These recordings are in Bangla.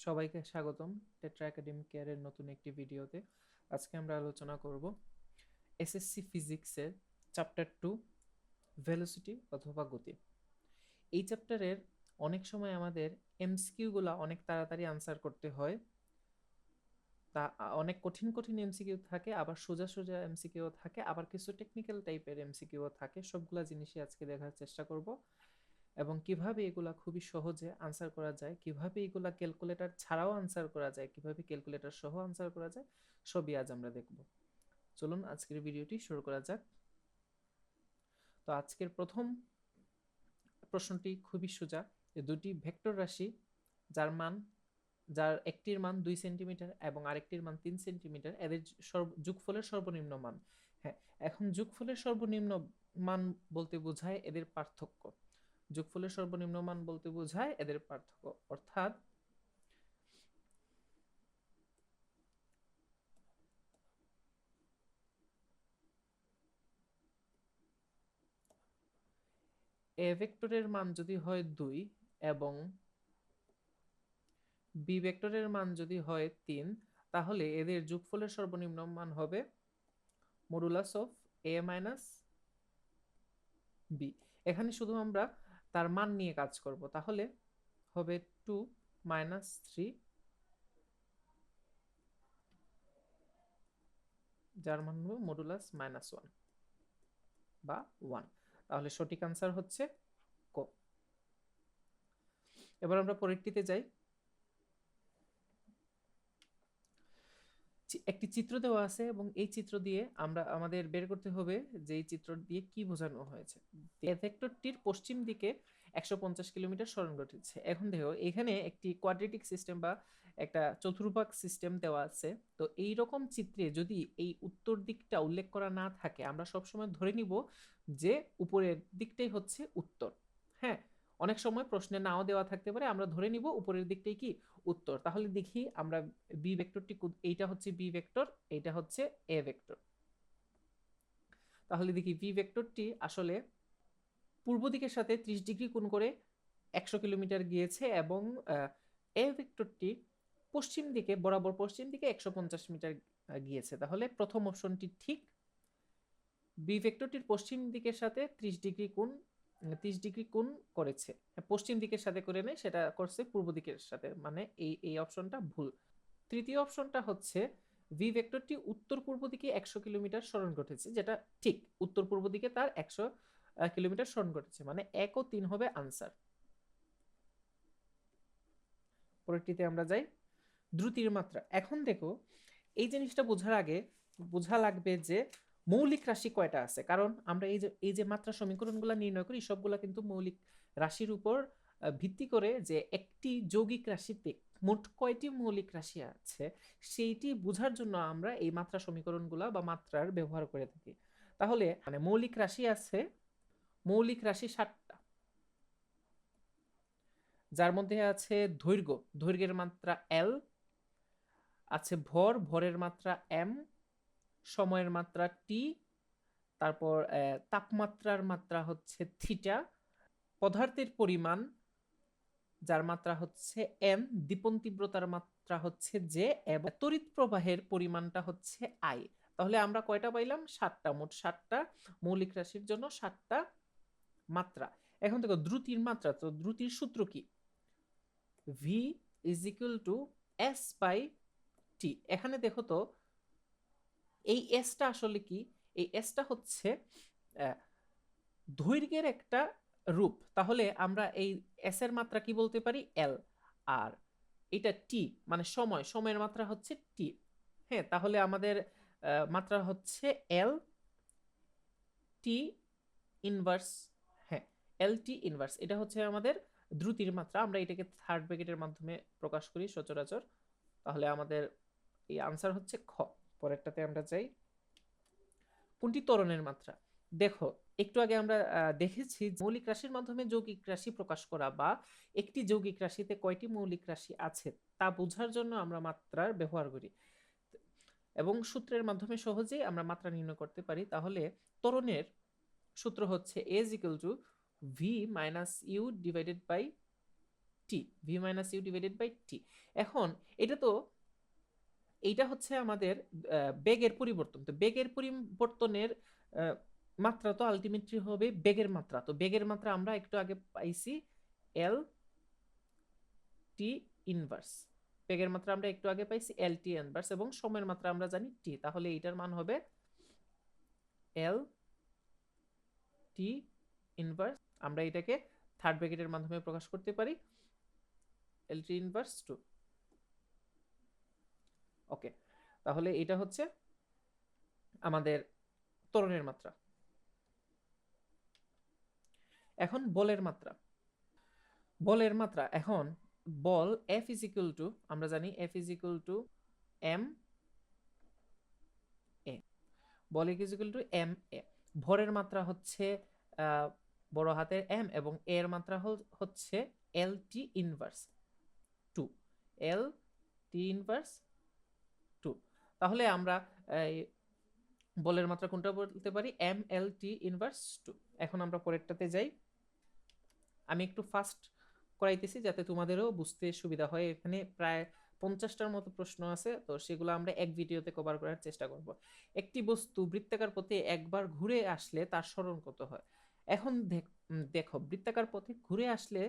সবাইকে স্বাগতম টেট্রা একাডেমি কেয়ারের নতুন একটি ভিডিওতে। আজকে আমরা আলোচনা করব এসএসসি ফিজিক্সের চ্যাপ্টার 2 ভেলোসিটি অথবা গতি। এই চ্যাপ্টারের অনেক সময় আমাদের এমসিকিউগুলো অনেক তাড়াতাড়ি আনসার করতে হয়। তা অনেক কঠিন কঠিন এমসিকিউ থাকে, আবার সোজা সোজা এমসিকিউ থাকে, আবার কিছু টেকনিক্যাল টাইপের এমসিকিউ থাকে। সবগুলা জিনিসই আজকে দেখার চেষ্টা করব এবং কিভাবে এগুলা খুবই সহজে আনসার করা যায়, কিভাবে এগুলা ক্যালকুলেটর ছাড়াও আনসার করা যায়, কিভাবে ক্যালকুলেটর সহ আনসার করা যায়, সবই আজ আমরা দেখব। চলুন আজকের ভিডিওটি শুরু করা যাক। তো আজকের প্রথম প্রশ্নটি খুবই সোজা, যে দুটি ভেক্টর রাশি যার একটির মান 2 সেন্টিমিটার এবং আরেকটির মান 3 সেন্টিমিটার, এদের যোগফলের সর্বনিম্ন মান। হ্যাঁ, এখন যোগফলের সর্বনিম্ন মান বলতে বোঝায় এদের পার্থক্য। যোগফলের সর্বনিম্ন মান বলতে বোঝায় এদের পার্থক্য, অর্থাৎ এ ভেক্টরের মান যদি হয় 2 এবং বি ভেক্টরের মান যদি হয় 3, তাহলে এদের যোগফলের সর্বনিম্ন মান হবে modulus of A minus B. এখানে শুধু আমরা তার মান নিয়ে কাজ করব, তাহলে হবে 2 মাইনাস 3, যার মান হবে মডুলাস -1 বা 1। তাহলে সঠিক আনসার হচ্ছে ক। এবার আমরা পরেরটিতে যাই। একটি চিত্র দেওয়া আছে এবং এই চিত্র দিয়ে আমরা আমাদের বের করতে হবে যে এই চিত্র দিয়ে কি বোঝানো হয়েছে। এই ভেক্টরটির পশ্চিম দিকে 150 কিলোমিটার সরণ ঘটেছে। এখন দেখো, এখানে একটি কোয়াড্রেটিক সিস্টেম বা একটা চতুর্ভাগ সিস্টেম দেওয়া আছে। তো এই রকম চিত্রে যদি এই উত্তর দিকটা উল্লেখ করা না থাকে, আমরা সবসময় ধরে নিব যে উপরের দিকটাই হচ্ছে উত্তর। হ্যাঁ, অনেক সময় প্রশ্নে নাও দেওয়া থাকতে পারে, আমরা ধরে নিব উপরের দিকটাই কি উত্তর। তাহলে দেখি আমরা বি ভেক্টরটি, এইটা হচ্ছে বি ভেক্টর, এইটা হচ্ছে এ ভেক্টর। তাহলে দেখি বি ভেক্টরটি আসলে পূর্ব দিকের সাথে 30 ডিগ্রি কোণ করে 100 কিলোমিটার গিয়েছে এবং এ ভেক্টরটি পশ্চিম দিকে বরাবর পশ্চিম দিকে 150 মিটার গিয়েছে। তাহলে প্রথম অপশনটি ঠিক। বি ভেক্টরটির পশ্চিম দিকের সাথে 30 ডিগ্রি কোণ করেছে। পশ্চিম দিকের সাথে করে নেই, সেটা করছে পূর্ব দিকের সাথে, মানে এই অপশনটা ভুল। তৃতীয় অপশনটা হচ্ছে ভি ভেক্টরটি উত্তর পূর্ব দিকে 100 কিলোমিটার সরণ ঘটেছে, যেটা ঠিক। উত্তর পূর্ব দিকে তার 100 কিলোমিটার সরণ ঘটেছে, মানে 1 ও 3 হবে আনসার। পরেরটিতে আমরা যাই, দ্রুতির মাত্রা। এখন দেখো, এই জিনিসটা বোঝার আগে বোঝা লাগবে যে মৌলিক রাশি কয়টা আছে, কারণ আমরা এই যে মাত্রা সমীকরণগুলো নির্ণয় করি, সবগুলা কিন্তু মৌলিক রাশির উপর ভিত্তি করে, যে একটি যৌগিক রাশিতে মোট কয়টি মৌলিক রাশি আছে সেইটি বোঝার জন্য আমরা এই মাত্রা সমীকরণগুলা বা মাত্রার ব্যবহার করে থাকি। তাহলে মানে মৌলিক রাশি 7টা, যার মধ্যে আছে দৈর্ঘ্য, দৈর্ঘ্যের মাত্রা এল, আছে ভরের মাত্রা এম, সময়ের মাত্রা টি, তারপর তাপমাত্রার মাত্রা হচ্ছে থিটা, পদার্থের পরিমাণ যার মাত্রা হচ্ছে এম, দীপন তীব্রতার মাত্রা হচ্ছে জে, এবং তড়িৎ প্রবাহের পরিমাণটা হচ্ছে আই। তাহলে আমরা কয়টা পাইলাম? 7টা, মোট 7টা মৌলিক রাশির জন্য 7টা মাত্রা। এখন দেখো দ্রুতির মাত্রা, তো দ্রুতির সূত্র কি? V is equal to S by T. এখানে দেখো তো, এই এসটা আসলে কি? এই এসটা হচ্ছে দৈর্ঘ্যের একটা রূপ। তাহলে আমরা এই এস এর মাত্রা কি বলতে পারি? এল। আর এটা টি, মানে সময়ের মাত্রা হচ্ছে টি। হ্যাঁ, তাহলে আমাদের মাত্রা হচ্ছে এল টি ইনভার্স। হ্যাঁ, এল টি ইনভার্স, এটা হচ্ছে আমাদের দ্রুতির মাত্রা। আমরা এটাকে থার্ড ব্র্যাকেটের মাধ্যমে প্রকাশ করি সচরাচর। তাহলে আমাদের এই আনসার হচ্ছে খ। পরেরটাতে আমরা যাই, কোনটি ত্বরণের মাত্রা? দেখো, একটু আগে আমরা দেখেছি মৌলিক রাশির মাধ্যমে যৌগিক রাশি প্রকাশ করা, বা একটি যৌগিক রাশিতে কয়টি মৌলিক রাশি আছে তা বোঝার জন্য আমরা মাত্রার ব্যবহার করি এবং সূত্রের মাধ্যমে সহজেই আমরা মাত্রা নির্ণয় করতে পারি। তাহলে ত্বরণের সূত্র হচ্ছে A is equal to V minus you divided by T, V minus you divided by T. এখন এইটা হচ্ছে আমাদের বেগের পরিবর্তন। তো বেগের পরিবর্তনের মাত্রা তো আলটিমেটলি হবে বেগের মাত্রা। তো বেগের মাত্রা আমরা একটু আগে পাইছি এল টি ইনভার্স। বেগের মাত্রা আমরা একটু আগে পাইছি এল টি ইনভার্স, এবং সময়ের মাত্রা আমরা জানি টি। তাহলে এইটার মান হবে এল টি ইনভার্স। আমরা এটাকে থার্ড ব্র্যাকেটের মাধ্যমে প্রকাশ করতে পারি এল টি ইনভার্স 2। ওকে, তাহলে এটা হচ্ছে আমাদের ত্বরণের মাত্রা। এখন বলের মাত্রা। বলের মাত্রা এখন বল F ইজ ইকুয়াল টু, আমরা জানি F is equal to M A. বল is equal to M A. ভরের মাত্রা হচ্ছে বড় হাতের এম, এবং এর মাত্রা হচ্ছে এল টি ইনভার্স 2। এল টি ইনভার্স 2। তাহলে আমরা বলের মাত্রা কোনটা বলতে পারি? M L T inverse 2। এখন আমরা পরেরটাতে যাই। আমি একটু ফাস্ট করাইতেছি যাতে তোমাদেরও বুঝতে সুবিধা হয়। এখানে প্রায় 50টার মতো প্রশ্ন আছে, তো সেগুলো আমরা এক ভিডিওতে কভার করার চেষ্টা করব। একটি বস্তু বৃত্তাকার পথে একবার ঘুরে আসলে তার সরণ কত হয়? এখন দেখো, বৃত্তাকার পথে ঘুরে আসলে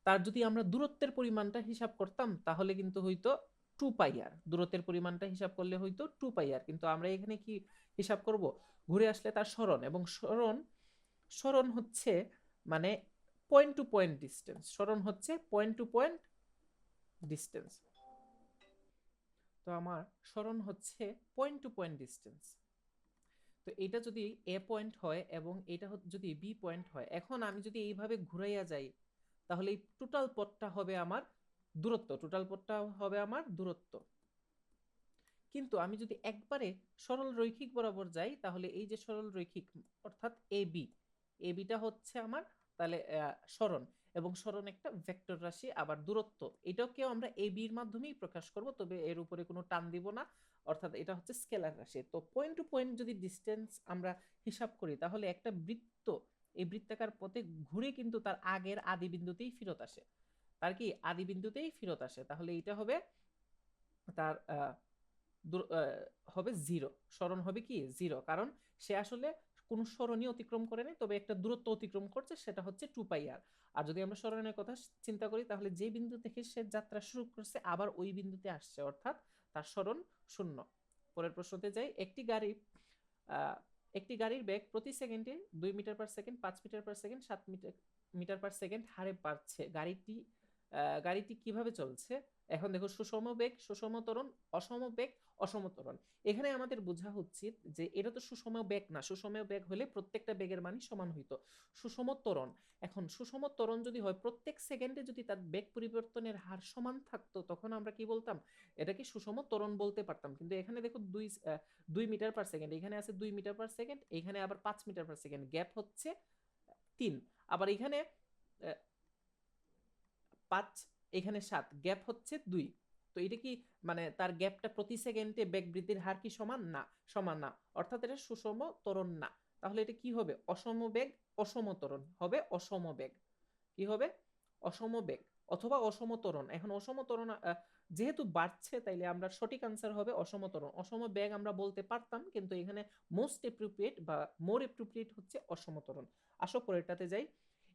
তার যদি আমরা দূরত্বের পরিমাণটা হিসাব করতাম তাহলে কিন্তু হইতো 2πr। দূরত্বের পরিমাণটা হিসাব করলে হইতো 2πr, কিন্তু আমরা এখানে কি হিসাব করব? ঘুরে আসলে তার সরণ, এবং সরণ হচ্ছে মানে পয়েন্ট টু পয়েন্ট ডিস্টেন্স। সরণ হচ্ছে পয়েন্ট টু পয়েন্ট ডিস্টেন্স। তো আমার সরণ হচ্ছে পয়েন্ট টু পয়েন্ট ডিস্টেন্স। তো এটা যদি এ পয়েন্ট হয় এবং এটা যদি বি পয়েন্ট হয়, এখন আমি যদি এইভাবে ঘুরাইয়া যাই তাহলে এই টোটাল পথটা হবে আমার দূরত্ব। টোটাল পথটা হবে আমার দূরত্ব। কিন্তু আমি যদি একবারে সরল রৈখিক বরাবর যাই তাহলে এই যে সরল রৈখিক অর্থাৎ এবিটা হচ্ছে আমার তাহলে সরণ, এবং সরণ একটা ভেক্টর রাশি। আবার দূরত্ব এটাকেও আমরা এবির মাধ্যমেই প্রকাশ করব, তবে এর উপরে কোনো টান দিব না, অর্থাৎ এটা হচ্ছে স্কেলার রাশি। তো পয়েন্ট টু পয়েন্ট যদি ডিস্টেন্স আমরা হিসাব করি তাহলে একটা বৃত্ত এই বৃত্তাকার পথে ঘুরে কিন্তু তার আগের আদি বিন্দুতেই ফেরত আসে। তার কি আদি বিন্দুতেই ফেরত আসে, তাহলে এটা হবে তার হবে 0। সরণ হবে কি 0, কারণ সে আসলে কোন সরণই অতিক্রম করে নাই, তবে একটা দূরত্ব অতিক্রম করছে, সেটা হচ্ছে 2πr। আর যদি আমরা সরণের কথা চিন্তা করি তাহলে যে বিন্দু থেকে সে যাত্রা শুরু করছে আবার ওই বিন্দুতে আসছে, অর্থাৎ তার সরণ 0। পরের প্রশ্নতে যাই। একটি গাড়ির বেগ প্রতি সেকেন্ডে 2 metre per second, 5 metre per second, 7 metre per second হারে বাড়ছে। গাড়িটি কিভাবে চলছে? এখন দেখো, সুষম বেগ, সুষম ত্বরণ, অসম বেগ, অসম ত্বরণ। এখানে আমাদের বোঝা উচিত যে এটা তো সুষম বেগ না। সুষম বেগ হলে প্রত্যেকটা বেগের মানই সমান হইতো। সুষম ত্বরণ, এখন সুষম ত্বরণ যদি হয় প্রত্যেক সেকেন্ডে যদি তার বেগ পরিবর্তনের হার সমান থাকতো তখন আমরা কি বলতাম? এটাকে সুষম ত্বরণ বলতে পারতাম। কিন্তু এখানে দেখো 2 মিটার পার সেকেন্ড, এখানে আছে 2 মিটার পার সেকেন্ড, এখানে আবার 5 মিটার পার সেকেন্ড, গ্যাপ হচ্ছে 3। আবার এখানে 5, এখানে 7, গ্যাপ হচ্ছে 2। তো এটা কি মানে তার গ্যাপটা প্রতি সেকেন্ডে বেগ বৃদ্ধির হার কি সমান না? সমান না, অর্থাৎ এটা সুষম ত্বরণ না। তাহলে এটা কি হবে? অসম বেগ, অসম ত্বরণ হবে। অসম বেগ কি হবে? অসম বেগ অথবা অসম ত্বরণ। এখন অসম ত্বরণ যেহেতু বাড়ছে, তাইলে আমরা সঠিক আনসার হবে অসম ত্বরণ। অসম বেগ আমরা বলতে পারতাম, কিন্তু এখানে মোস্ট এপ্রোপ্রিয়েট বা মোর এপ্রোপ্রিয়েট হচ্ছে অসম ত্বরণ। আসো পরেরটাতে যাই।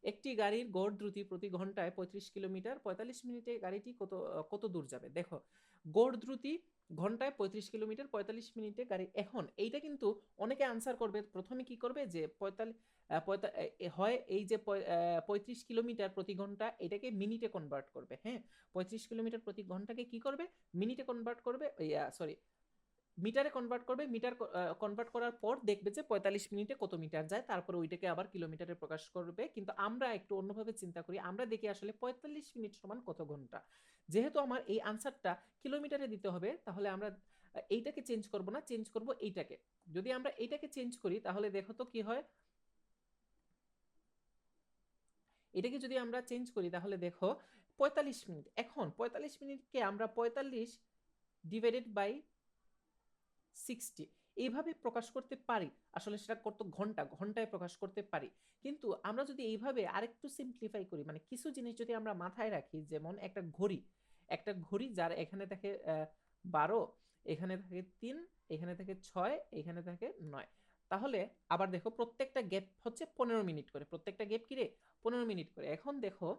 একটি গাড়ির গড় দ্রুতি প্রতি ঘন্টায় 35 কিলোমিটার, 45 মিনিটে গাড়িটি কত দূর যাবে? দেখো, গড় দ্রুতি ঘন্টায় 35 কিলোমিটার, 45 মিনিটে গাড়ি। এখন এইটা কিন্তু অনেকে আনসার করবে, প্রথমে কি করবে যে 45 হয় এই যে 35 কিলোমিটার প্রতি ঘন্টা এটাকে মিনিটে কনভার্ট করবে। হ্যাঁ, 35 কিলোমিটার প্রতি ঘন্টাকে কি করবে? মিনিটে কনভার্ট করবে, সরি মিটারে কনভার্ট করবে। মিটার কনভার্ট করার পর দেখবে যে 45 মিনিটে কত মিটার যায়, তারপরে ওইটাকে আবার কিলোমিটারে প্রকাশ করবে। কিন্তু আমরা একটু অন্যভাবে চিন্তা করি, আমরা দেখি আসলে 45 মিনিট সমান কত ঘন্টা। যেহেতু আমার এই আনসারটা কিলোমিটারে দিতে হবে, তাহলে আমরা এইটাকে চেঞ্জ করব না, চেঞ্জ করব এইটাকে। যদি আমরা এইটাকে চেঞ্জ করি তাহলে দেখো তো কি হয়। এটাকে যদি আমরা চেঞ্জ করি তাহলে দেখো 45 মিনিট। এখন 45 মিনিটকে আমরা 45 ডিভাইডেড বাই 60, এইভাবে প্রকাশ করতে পারি, আসলে সেটা কত ঘন্টায় প্রকাশ করতে পারি। কিন্তু আমরা যদি এইভাবে আরেকটু সিম্পলিফাই করি, মানে কিছু জিনিস যদি আমরা মাথায় রাখি, যেমন একটা ঘড়ি যার এখানে থাকে 12, এখানে থাকে 3, এখানে থাকে 6, এখানে থাকে 9। তাহলে আবার দেখো প্রত্যেকটা গ্যাপ হচ্ছে 15 মিনিট করে, প্রত্যেকটা গ্যাপ কি রে 15 মিনিট করে। এখন দেখো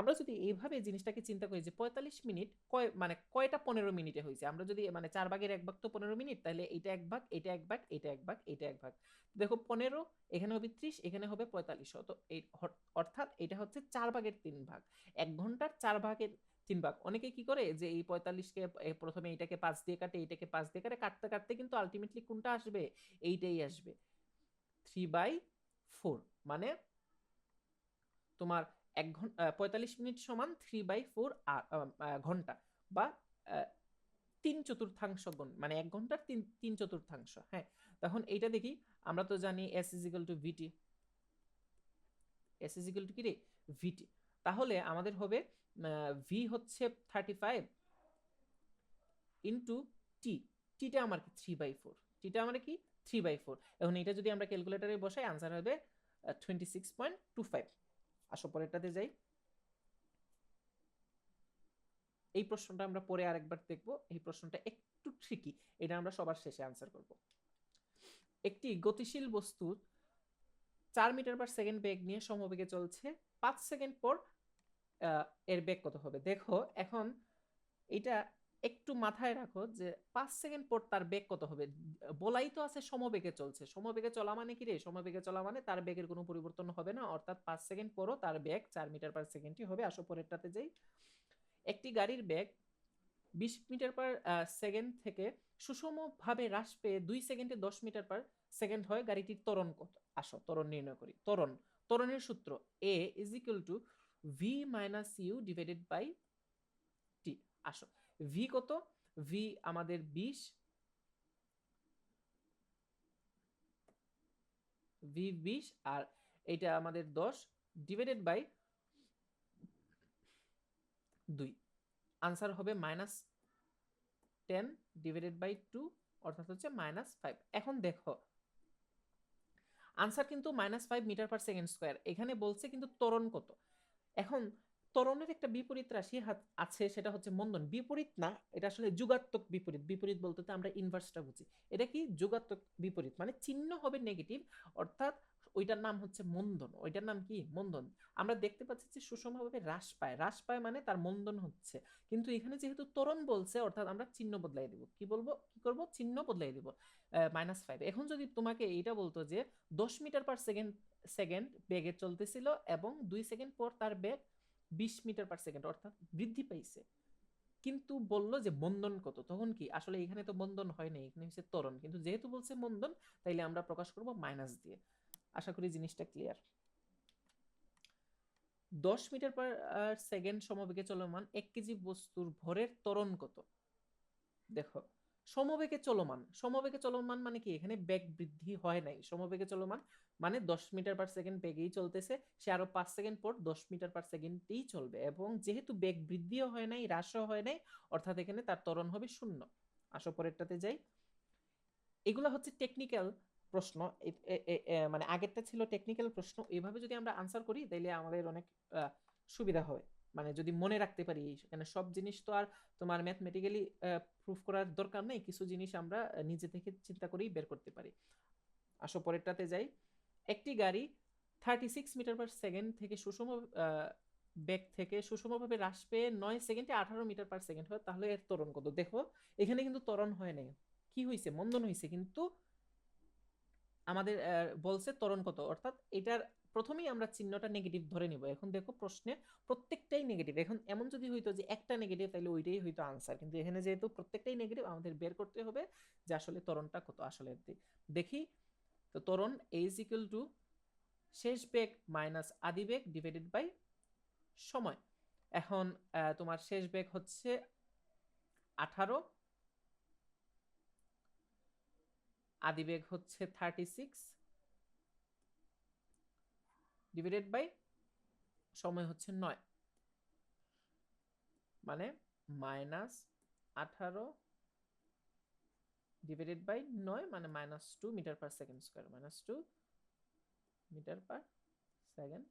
আমরা যদি এইভাবে জিনিসটাকে চিন্তা করি যে 45 মিনিট মানে কয়টা 15 মিনিটে হয়েছে, আমরা যদি মানে 4 ভাগের 1 ভাগ তো 15 মিনিট, তাহলে এটা 1 ভাগ, এটা 1 ভাগ, এটা 1 ভাগ, এটা 1 ভাগ। দেখো 15 এখানে হবে 30, এখানে হবে 45, তো এই অর্থাৎ এটা হচ্ছে 4 ভাগের 3 ভাগ। 1 ঘন্টার 4 ভাগের 3 ভাগ। অনেকে কি করে যে এই 45কে প্রথমে এটাকে 5 দিয়ে কাটে, এটাকে 5 দিয়ে কাটে, কাটতে কাটতে কিন্তু আলটিমেটলি কোনটা আসবে, এইটাই আসবে 3/4। মানে তোমার 45 মিনিট সমান 3/4 ঘন্টা, বা 3/4 গুণ, মানে 1 ঘন্টার 3/4। হ্যাঁ, তখন এইটা দেখি, আমরা তো জানি S is equal to VT, S is equal to কি রে ভিটি। তাহলে আমাদের হবে ভি হচ্ছে 35 ইন্টু টি, টিটা আমার কি 3/4, টিটা আমার কি 3/4। এখন এটা যদি আমরা ক্যালকুলেটারে বসাই আনসার হবে 26.25। আসো পরেরটাতে যাই। এই প্রশ্নটা আমরা পরে আরেকবার দেখব, এই প্রশ্নটা একটু ট্রিকি, এটা আমরা সবার শেষে আনসার করব। একটি গতিশীল বস্তু 4 মিটার পার সেকেন্ড বেগ নিয়ে সমবেগে চলছে, 5 সেকেন্ড পর এর বেগ কত হবে। দেখো এখন এটা একটু মাথায় রাখো যে 5 সেকেন্ড পর তার বেগ কত হবে, বলাই তো আছে সমবেগে চলছে। সমবেগে চলা মানে কি রে, সমবেগে চলা মানে তার বেগের কোনো পরিবর্তন হবে না, অর্থাৎ 5 সেকেন্ড পরও তার বেগ 4 মিটার পার সেকেন্ডই হবে। আসো পরেরটাতে যাই। একটি গাড়ির বেগ 20 মিটার পার সেকেন্ড থেকে সুষমভাবে হ্রাস পেয়ে 2 সেকেন্ডে 10 মিটার পার সেকেন্ড হয়, গাড়িটির ত্বরণ কত। আসো ত্বরণ নির্ণয় করি। ত্বরণের সূত্র a is equal to V minus you divided by T. আসো ভি কত, ভি আমাদের 20, ভি 20 আর এটা আমাদের 10 ডিভাইডেড বাই 2, আনসার হবে -10 ডিভাইডেড বাই 2, অর্থাৎ হচ্ছে -5। এখন দেখো আনসার কিন্তু -5 মিটার পার সেকেন্ড স্কোয়ার, এখানে বলছে কিন্তু ত্বরণ কত। এখন ত্বরণের একটা বিপরীত রাশি আছে, সেটা হচ্ছে মন্দন। বিপরীত না, এটা আসলে যুগাত্মক বিপরীত। বিপরীত বলতে তো আমরা ইনভার্সটা বুঝি, এটা কি যুগাত্মক বিপরীত, মানে চিহ্ন হবে নেগেটিভ, অর্থাৎ ওইটার নাম হচ্ছে মন্দন। ওইটার নাম কি মন্দন। আমরা দেখতে পাচ্ছি যে সুষমভাবে হ্রাস পায়, হ্রাস পায় মানে তার মন্দন হচ্ছে। কিন্তু এখানে যেহেতু ত্বরণ বলছে, অর্থাৎ আমরা চিহ্ন বদলাই দিব। কি বলবো, কি করব, চিহ্ন বদলাই দিব -5। এখন যদি তোমাকে এইটা বলতো যে 10 মিটার পার সেকেন্ড সেকেন্ড বেগে চলতেছিল এবং 2 সেকেন্ড পর তার বেগ 20 মিটার পার সেকেন্ড, অর্থাৎ বৃদ্ধি পাইছে, কিন্তু বললো যে মন্দন কত, তখন কি আসলে এখানে তো মন্দন হয় না, এখানে হচ্ছে ত্বরণ, কিন্তু যেহেতু বলছে মন্দন তাইলে আমরা প্রকাশ করব মাইনাস দিয়ে। আশা করি জিনিসটা ক্লিয়ার। 10 মিটার পার সেকেন্ড সমবেগে চলমান 1 কেজি বস্তুর ভরের ত্বরণ কত। দেখো সমবেগে চলমান, সমবেগে চলমান মানে কি, এখানে বেগ বৃদ্ধি হয় নাই। সমবেগে চলমান মানে 10 মিটার পার সেকেন্ড বেগেই চলতেছে, সে আরো 5 সেকেন্ড পর 10 মিটার পার সেকেন্ডেই চলবে, এবং যেহেতু বেগ বৃদ্ধিও হয় নাই হ্রাসও হয় নাই, অর্থাৎ এখানে তার ত্বরণ হবে 0। আসো পরেরটাতে যাই। এগুলো হচ্ছে টেকনিক্যাল প্রশ্ন, মানে আগেরটা ছিল টেকনিক্যাল প্রশ্ন, এইভাবে যদি আমরা আনসার করি তাহলে আমাদের অনেক সুবিধা হয়, মানে যদি মনে রাখতে পারি। এখানে সব জিনিস তো আর তোমার ম্যাথমেটিক্যালি প্রুফ করার দরকার নেই, কিছু জিনিস আমরা নিজে থেকে চিন্তা করেই বের করতে পারি। আসো পরেরটাতে যাই। একটি গাড়ি 36 মিটার পার সেকেন্ড থেকে সুষম বেগ থেকে সুষমভাবে হ্রাস পেয়ে 9 সেকেন্ডে 18 মিটার পার সেকেন্ড হয়, তাহলে এর ত্বরণ কত। দেখো এখানে কিন্তু ত্বরণ হয় নাই, কি হয়েছে, মন্দন হয়েছে, কিন্তু আমাদের বলছে ত্বরণ কত, অর্থাৎ এটার প্রথমেই আমরা চিহ্নটা নেগেটিভ ধরে নিব। এখন দেখো প্রশ্নে প্রত্যেকটাই নেগেটিভ, এখন এমন যদি হইতো যে একটা নেগেটিভ তাহলে ওইটাই হইতো আনসার, কিন্তু এখানে যেহেতু প্রত্যেকটাই নেগেটিভ আমাদের বের করতে হবে যে আসলে ত্বরণটা কত। আসলে দেখি তো ত্বরণ a is equal to শেষ বেগ মাইনাস আদি বেগ ডিভাইডেড বাই সময়। এখন তোমার শেষ বেগ হচ্ছে 18, আদি বেগ হচ্ছে 36 ডিভাইডেড বাই সময় হচ্ছে 9, মানে -18 ডিভাইডেড বাই 9 মানে -2 metre per second square, -2 metre per second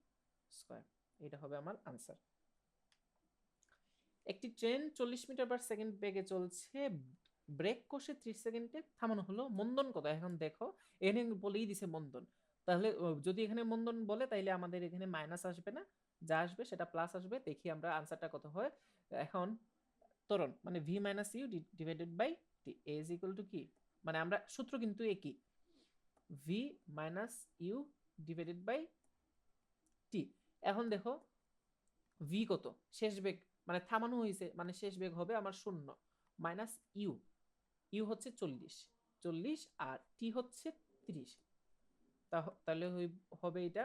square. এটা হবে আমার আনসার। একটি ট্রেন 40 মিটার পার সেকেন্ড বেগে চলছে, ব্রেক কষে 30 সেকেন্ডে থামানো হলো, মন্দন কত? এখন দেখো এখানে বলেই দিছে মন্দন, তাহলে যদি এখানে মন্দন বলে তাইলে আমাদের এখানে মাইনাস আসবে না, যা আসবে সেটা প্লাস আসবে। দেখি আমরা আনসারটা কত হয়। এখন ত্বরণ মানে V minus you divided by T is equal to কি, মানে আমরা সূত্র কিন্তু একই, V minus you divided by T. এখন দেখো ভি কত, শেষ বেগ মানে থামানো হয়েছে মানে শেষ বেগ হবে আমার 0 মাইনাস ইউ, ইউ হচ্ছে 40 আর টি হচ্ছে 30, তাহলে হবে এটা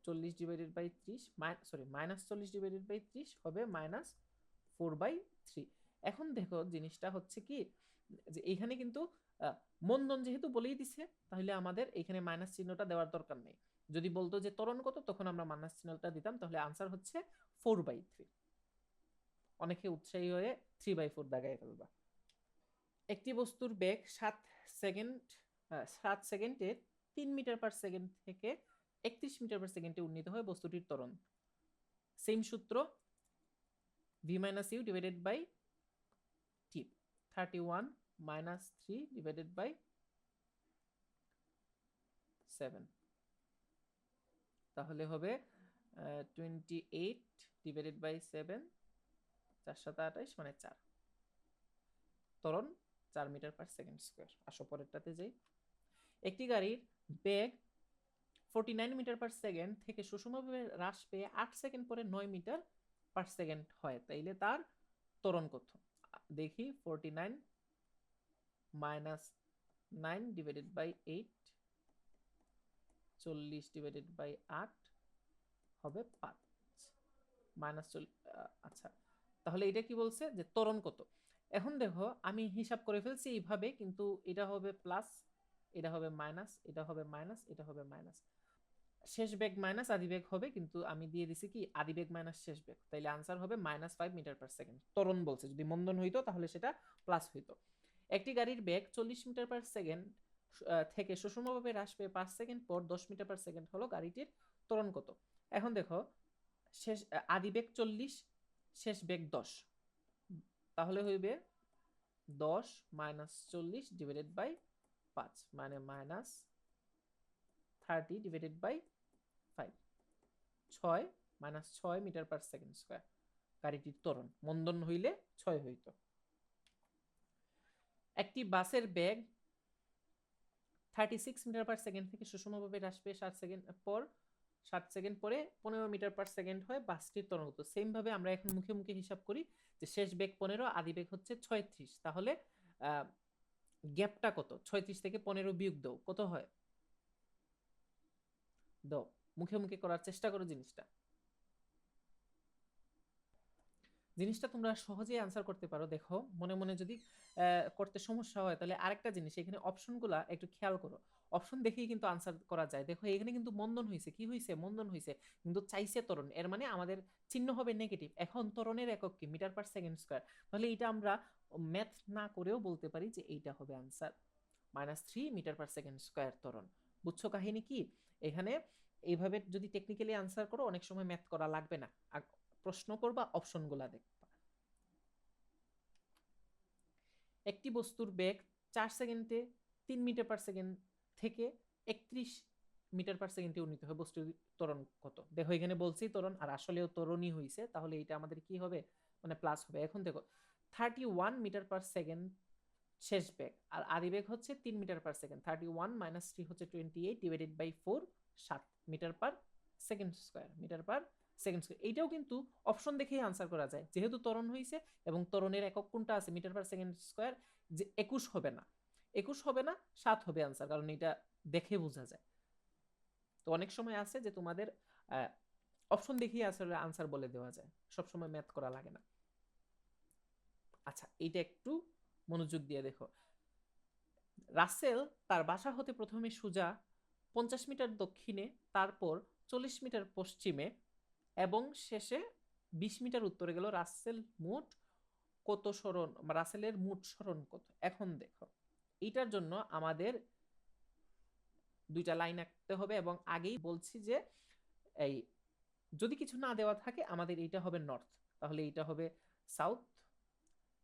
40 divided by 30 sorry -40 divided by 30 হবে -4/3। এখন দেখো জিনিসটা হচ্ছে কি যে এখানে কিন্তু মন্দন যেহেতু বলেই দিছে তাহলে আমাদের এখানে মাইনাস চিহ্নটা দেওয়ার দরকার নেই। যদি বলতো যে ত্বরণ কত তখন আমরা মাইনাস চিহ্নটা দিতাম, তাহলে আনসার হচ্ছে 4/3। অনেকে উৎসাহী হয়ে 3/4 দাগায় ফেলবা। একটি বস্তুর বেগ 7 সেকেন্ডে 3 মিটার পার সেকেন্ড থেকে 31 মিটার পার সেকেন্ডে উন্নীত হয়, বস্তুটির ত্বরণ। সেম সূত্র, V minus you divided by T, 31 minus 3 divided by 7, তাহলে হবে 28 ডিভাইডেড বাই 7, 4 7 28 মানে 4, ত্বরণ 4 মিটার পার সেকেন্ড স্কয়ার। আসো পরেরটাতে যাই। একটি গাড়ির বেগ 49 মিটার পার সেকেন্ড থেকে সুষমভাবে হ্রাস পেয়ে 8 সেকেন্ড পরে 9 মিটার পার সেকেন্ড হয়, তাইলে তার ত্বরণ কত? দেখি 49 minus 9 divided by 8, 40 divided by 8 হবে 5 মাইনাস, আচ্ছা তাহলে এটা কি বলছে যে ত্বরণ কত। এখন দেখো আমি হিসাব করে ফেলছি এইভাবে, কিন্তু এটা হবে প্লাস, এটা হবে মাইনাস, এটা হবে মাইনাস, এটা হবে মাইনাস, শেষ বেগ মাইনাস আদি বেগ হবে, কিন্তু আমি দিয়ে দিছি কি আদি বেগ মাইনাস শেষ বেগ, তাইলে আনসার হবে -5 মিটার পার সেকেন্ড। ত্বরণ বলছে, যদি মন্দন হইতো তাহলে সেটা প্লাস হইতো। একটি গাড়ির বেগ 40 মিটার পার সেকেন্ড থেকে সুষমভাবে হ্রাস পেয়ে 5 সেকেন্ড পর 10 মিটার পার সেকেন্ড হলো, গাড়িটির ত্বরণ কত? এখন দেখো শেষ আদি বেগ 40, শেষ বেগ 10, তাহলে হইবে 10 মাইনাস 40 ডিভাইডেড বাই 5 মানে -30 divided by 5, 6 minus 6 metre per second square গাড়িটির ত্বরণ। মন্দন হইলে 6 হইতো। একটি বাসের বেগ 36 মিটার পার সেকেন্ড থেকে সুষমভাবে হ্রাস পেয়ে 7 সেকেন্ড পরে 15 মিটার পার সেকেন্ড হয়, বাসটির ত্বরণ কত? সেম ভাবে আমরা এখন মুখে মুখে হিসাব করি যে শেষ বেগ 15, আদি বেগ হচ্ছে 36, তাহলে গ্যাপটা কত? 36 থেকে 15 বিয়োগ দাও, কত হয়? দাও, মুখে মুখে করার চেষ্টা করো জিনিসটা। জিনিসটা তোমরা সহজেই আনসার করতে পারো। দেখো মনে মনে যদি করতে সমস্যা হয় তাহলে আরেকটা জিনিস, এখানে অপশনগুলা একটু খেয়াল করো, অপশন দেখেই কিন্তু আনসার করা যায়। দেখো এখানে কিন্তু মন্দন হয়েছে, কি হয়েছে? মন্দন হয়েছে, কিন্তু চাইছে ত্বরণ, এর মানে আমাদের চিহ্ন হবে নেগেটিভ। এখন ত্বরণের একক কি? মিটার পার সেকেন্ড স্কয়ার, তাহলে এটা আমরা ম্যাথ না করেও বলতে পারি যে এইটা হবে answer, -3 metre per second square ত্বরণ। বুঝছো কাহিনী কি? এখানে এইভাবে যদি টেকনিক্যালি আনসার করো অনেক সময় ম্যাথ করা লাগবে না, প্রশ্ন করবা অপশনগুলা দেখবা। একটি বস্তুর বেগ 4 সেকেন্ডে 3 মিটার পার সেকেন্ড থেকে 31 মিটার পার সেকেন্ডে উন্নীত হয়, বস্তুর ত্বরণ কত? দেখো এখানে বলছি ত্বরণ, আর আসলেও ত্বরণই হয়েছে, তাহলে এটা আমাদের কি হবে? মানে প্লাস হবে। এখন দেখো 31 মিটার পার সেকেন্ড শেষ বেগ, আর আদি বেগ হচ্ছে 3 মিটার পার সেকেন্ড, 31 মাইনাস 3 হচ্ছে 28 divided by 4, 7 metre per second square, metre per second square. এইটাও কিন্তু অপশন দেখেই আনসার করা যায়, যেহেতু ত্বরণ হয়েছে এবং ত্বরণের একক কোনটা আছে? Metre per second square. যে 21 হবে না, 21 হবে না, 7 হবে আনসার, কারণ এটা দেখে বোঝা যায়। তো অনেক সময় আছে যে তোমাদের অপশন দেখেই আসলে আনসার বলে দেওয়া যায়, সবসময় ম্যাথ করা লাগে না। আচ্ছা এইটা একটু মনোযোগ দিয়ে দেখো। রাসেল তার বাসা হতে প্রথমে সোজা 50 মিটার দক্ষিণে, তারপর 40 মিটার পশ্চিমে এবং শেষে 20 মিটার উত্তরে গেল। রাসেল মোট কত সরণ, রাসেলের মোট সরণ কত। এখন দেখো এইটার জন্য আমাদের দুইটা লাইন আঁকতে হবে, এবং আগেই বলছি যে এই যদি কিছু না দেওয়া থাকে আমাদের এটা হবে নর্থ, তাহলে এটা হবে সাউথ,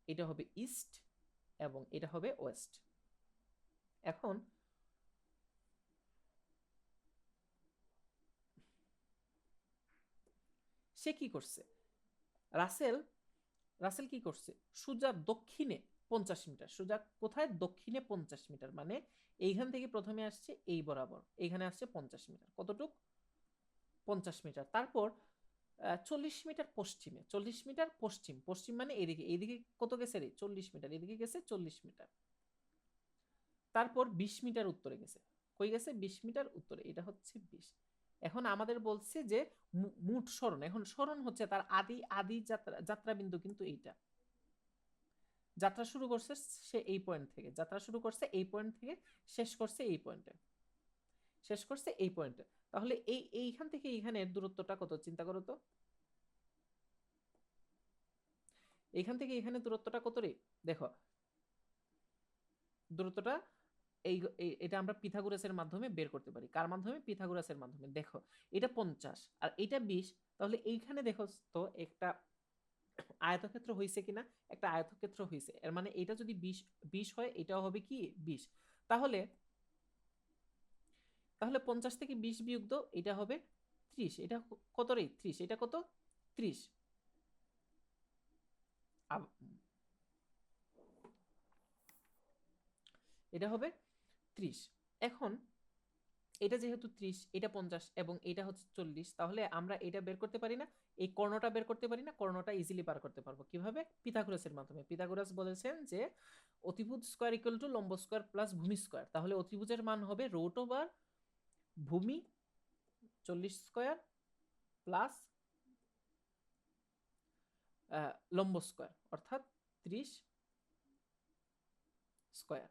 এটা হবে ইস্ট, এবং এটা হবে ওয়েস্ট। এখন সে কি করছে, রাসেল রাসেল কি করছে, সোজা দক্ষিণে 50 মিটার, সোজা কোথায়, দক্ষিণে 50 মিটার, মানে এইখান থেকে প্রথমে আসছে এই বরাবর, এইখানে আসছে 50 মিটার, কতটুক, 50 মিটার। তারপর 40 মিটার পশ্চিমে, 40 মিটার পশ্চিম, পশ্চিম মানে এদিকে, এইদিকে কত গেছে রে, 40 মিটার, এদিকে গেছে 40 মিটার। তারপর 20 মিটার উত্তরে গেছে, কই গেছে, 20 মিটার উত্তরে, এটা হচ্ছে 20। এখন আমাদের বলছে যে মোট সরণ, এখন সরণ হচ্ছে তার আদি আদি যাত্রা যাত্রা বিন্দু কিন্তু এইটা, যাত্রা শুরু করছে সে এই পয়েন্ট থেকে, যাত্রা শুরু করছে এই পয়েন্ট থেকে, শেষ করছে এই পয়েন্টে, শেষ করছে এই পয়েন্টে। তাহলে এইখান থেকে এইখানের দূরত্বটা কত চিন্তা করো তো, এইখান থেকে এখানে দূরত্বটা কত রে, দেখো দূরত্বটা এটা আমরা পিথাগোরাসের মাধ্যমে বের করতে পারি। কার মাধ্যমে, পিথাগোরাসের মাধ্যমে। দেখো এটা 50 আর এটা 20, তাহলে এইখানে দেখো তো একটা আয়তক্ষেত্র হয়েছে কিনা, একটা আয়তক্ষেত্র হয়েছে, এর মানে এটা যদি 20 হয়, এটাও হবে কি 20। তাহলে তাহলে 50 থেকে 20 বিয়োগ দাও, এটা হবে 30, এটা কত রে, 30, এটা কত, 30, এটা হবে 30। এখন এটা যেহেতু 30, এটা 50 এবং এটা হচ্ছে 40, তাহলে আমরা এটা বের করতে পারি না, এই কর্ণটা বের করতে পারি না, কর্ণটা ইজিলি পার করতে পারবো কিভাবে, পিথাগোরাসের মাধ্যমে। পিথাগোরাস বলেছেন যে অতিভুজ স্কয়ার ইকুয়াল টু লম্ব স্কয়ার প্লাস ভূমি স্কয়ার, তাহলে অতিভুজের মান হবে রুট ওভার ভূমি 40 স্কয়ার প্লাস লম্ব স্কয়ার অর্থাৎ 30 স্কয়ার,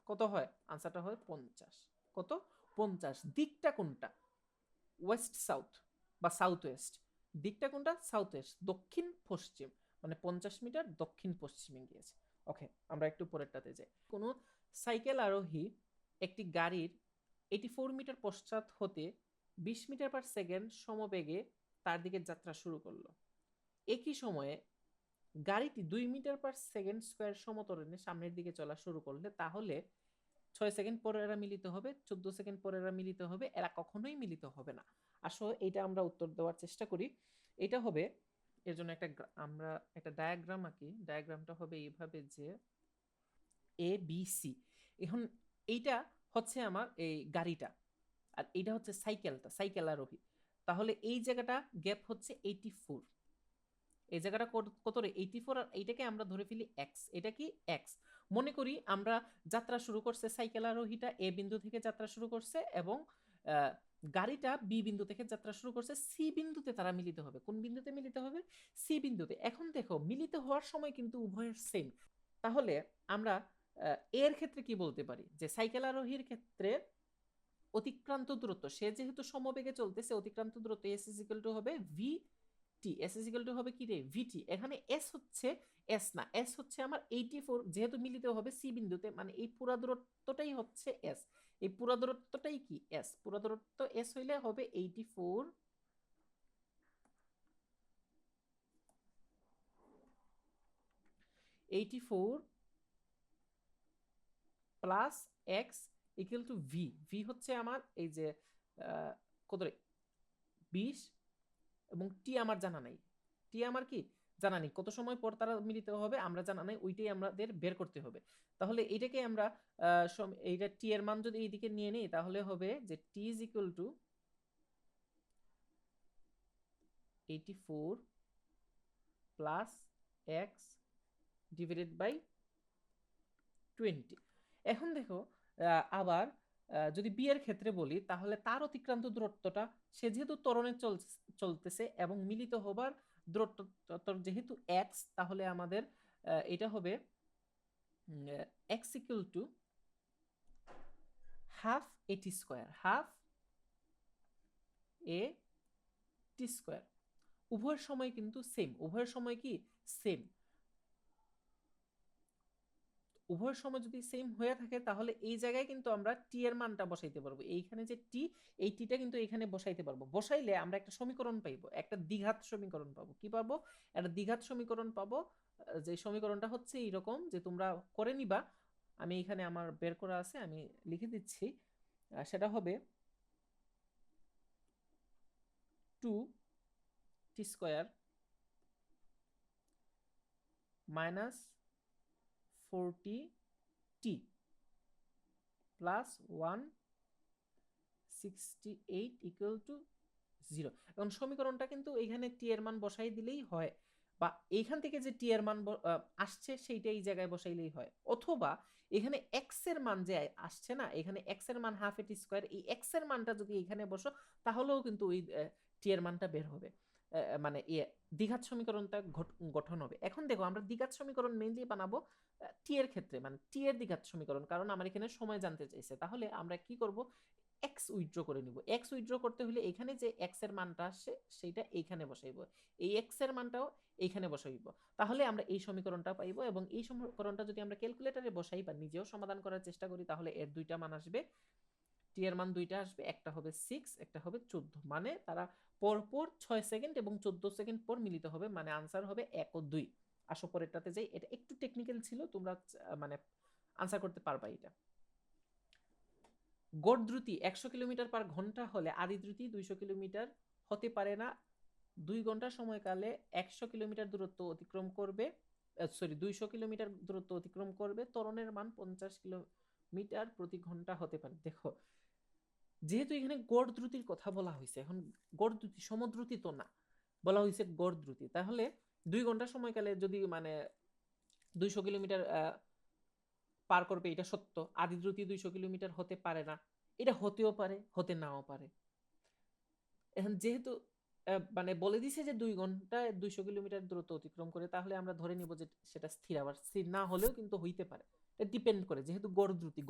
কত হয়, আনসারটা হয় 50। কত, 50। দিকটা কোনটা, ওয়েস্ট সাউথ বা সাউথ ওয়েস্ট, দিকটা কোনটা, সাউথ ওয়েস্ট, দক্ষিণ পশ্চিম, মানে 50 মিটার দক্ষিণ পশ্চিমে গিয়েছে। ওকে, আমরা একটু পরেরটাতে যাই। কোনো সাইকেল আরোহী একটি গাড়ির 84 মিটার পশ্চাৎ হতে 20 মিটার/সেকেন্ড সমবেগে তার দিকে যাত্রা শুরু করলো। একই সময়ে গাড়িটি 2 মিটার/সেকেন্ড স্কয়ার সমতরণে সামনের দিকে চলা শুরু করলে, তাহলে 6 সেকেন্ড পরে এরা মিলিত হবে, 14 সেকেন্ড পরে এরা মিলিত হবে, এরা কখনোই মিলিত হবে না। আসলে এটা আমরা উত্তর দেওয়ার চেষ্টা করি। এটা হবে, এর জন্য আমরা একটা ডায়াগ্রাম আঁকি, ডায়াগ্রামটা হবে এইভাবে যে এ বি সি। এখন এইটা হচ্ছে আমার এই গাড়িটা, আর এইটা হচ্ছে সাইকেলটা, সাইকেল আরোহী। তাহলে এই জায়গাটা গ্যাপ হচ্ছে 84, এই জায়গাটা কত রে, 84, আর এইটাকে আমরা ধরে ফেলি এক্স, এটা কি এক্স। মনে করি আমরা যাত্রা শুরু করছে, সাইকেল আরোহীটা এ বিন্দু থেকে যাত্রা শুরু করছে, এবং গাড়িটা বি বিন্দু থেকে যাত্রা শুরু করছে, সি বিন্দুতে তারা মিলিত হবে। কোন বিন্দুতে মিলিত হবে, সি বিন্দুতে। এখন দেখো মিলিত হওয়ার সময় কিন্তু উভয়ের সেম, তাহলে আমরা এর ক্ষেত্রে কি বলতে পারি, যে সাইকেল আরোহীর ক্ষেত্রে অতিক্রান্ত দূরত্ব, সে যেহেতু সমবেগে চলতেছে, অতিক্রান্ত দূরত্ব এস ইজ ইকুয়াল টু হবে V T, S is equal to হবে কি রে, ভিটি। এখানে এস হচ্ছে, এস না, এস হচ্ছে আমার 84, যেহেতু মিলিত হবে সি বিন্দুতে, মানে এই পুরা দূরত্বটাই হচ্ছে এস, এই পুরা দূরত্বটাই কি এস, পুরা দূরত্ব এস হইলে হবে 84 plus x equal to V. V হচ্ছে আমার এই যে কত রে, 20, এবং টি আমার জানা নাই, টি আমার কি জানা নেই, কত সময় পর তারা মিলিত হবে আমরা জানা নাই, ওইটাই আমাদের বের করতে হবে। তাহলে এইটাকে আমরা এইটা টি এর মান যদি এইদিকে নিয়ে নিই, তাহলে হবে যে t is equal to 84 plus x divided by 20। এখন দেখো আবার যদি বি এর ক্ষেত্রে বলি, তাহলে তার অতিক্রান্ত দূরত্বটা, সে যেহেতু ত্বরণে চলতেছে এবং মিলিত হবার দূরত্ব যেহেতু এক্স, তাহলে আমাদের এটা হবে x equal to half a T square, half a T square. উভয়ের সময় কিন্তু সেম, উভয়ের সময় কি সেম। উভয় সময় যদি সেম হয়ে থাকে তাহলে এই জায়গায় কিন্তু আমরা টি এর মানটা বসাইতে পারবো। এইখানে যে টি, এই টিটা কিন্তু এখানে বসাইতে পারবো। বসাইলে আমরা একটা সমীকরণ পাইবো, একটা দ্বিঘাত সমীকরণ পাবো। কি পাবো? একটা দ্বিঘাত সমীকরণ পাবো। যে সমীকরণটা হচ্ছে এইরকম, যে তোমরা করে নিবা, আমি এখানে আমার বের করা আছে, আমি লিখে দিচ্ছি। সেটা হবে 2t² minus 40t plus 168 equal to 0। এখন সমীকরণটা কিন্তু এখানে টি এর মান বসাই দিলেই হয়, বা এইখান থেকে যে টি এর মান আসছে সেইটা এই জায়গায় বসাইলেই হয়, অথবা এখানে এক্স এর মান যে আসছে না, এখানে এক্স এর মান হাফ এটি স্কোয়ার, এই এক্স এর মানটা যদি এখানে বসো তাহলেও কিন্তু ওই টি এর মানটা বের হবে। মানে দ্বিঘাত সমীকরণটা গঠন হবে। এখন দেখো আমরা দ্বিঘাত সমীকরণ মেইনলি বানাবো টি এর ক্ষেত্রে, মানে টি এর দ্বিঘাত সমীকরণ, কারণ আমার এখানে সময় জানতে চাইছে। তাহলে আমরা কি করব, এক্স উইথড্র করে নিব। এক্স উইথড্র করতে হলে এখানে যে এক্স এর মানটা আসছে সেইটা এইখানে বসাইব, এই এক্স এর মানটাও এইখানে বসাইব, তাহলে আমরা এই সমীকরণটা পাইব। এবং এই সমীকরণটা যদি আমরা ক্যালকুলেটরে বসাই বা নিজেও সমাধান করার চেষ্টা করি তাহলে এর দুইটা মান আসবে, টি এর মান দুইটা আসবে, একটা হবে 6, একটা হবে 14, মানে তারা পরপর 6 সেকেন্ড এবং 14 সেকেন্ড পর মিলিত হবে, মানে আনসার হবে 1 ও 2। আসো পরেরটাতে যাই, এটা একটু টেকনিক্যাল ছিল, তোমরা মানে আনসার করতে পারবা এটা। গড় দ্রুতি 100 কিলোমিটার পার ঘন্টা হলে আদি দ্রুতি 200 কিলোমিটার হতে পারে না। 2 ঘন্টা সময়কালে 100 কিলোমিটার দূরত্ব অতিক্রম করবে, 200 কিলোমিটার দূরত্ব অতিক্রম করবে, ত্বরণের মান 50 কিলোমিটার প্রতি ঘন্টা হতে পারে। দেখো, যেহেতু এখানে গড় দ্রুতির কথা বলা হয়েছে, এখন গড় দ্রুতি সমদ্রুতি তো না, বলা হয়েছে গড় দ্রুতি, তাহলে 2 ঘন্টা সময়কালে যদি মানে 200 কিলোমিটার পার করবে, এটা সত্য। আদি দ্রুতি 200 কিলোমিটার হতে পারে না, এটা হতেও পারে, হতে নাও পারে। এখন যেহেতু মানে বলে দিছে যে 2 ঘন্টায় 200 কিলোমিটার দূরত্ব অতিক্রম করে, তাহলে আমরা ধরে নিব যে সেটা স্থির। আবার স্থির না হলেও কিন্তু হইতে পারে, ডিপেন্ড করে। যেহেতু গড় দ্রুতির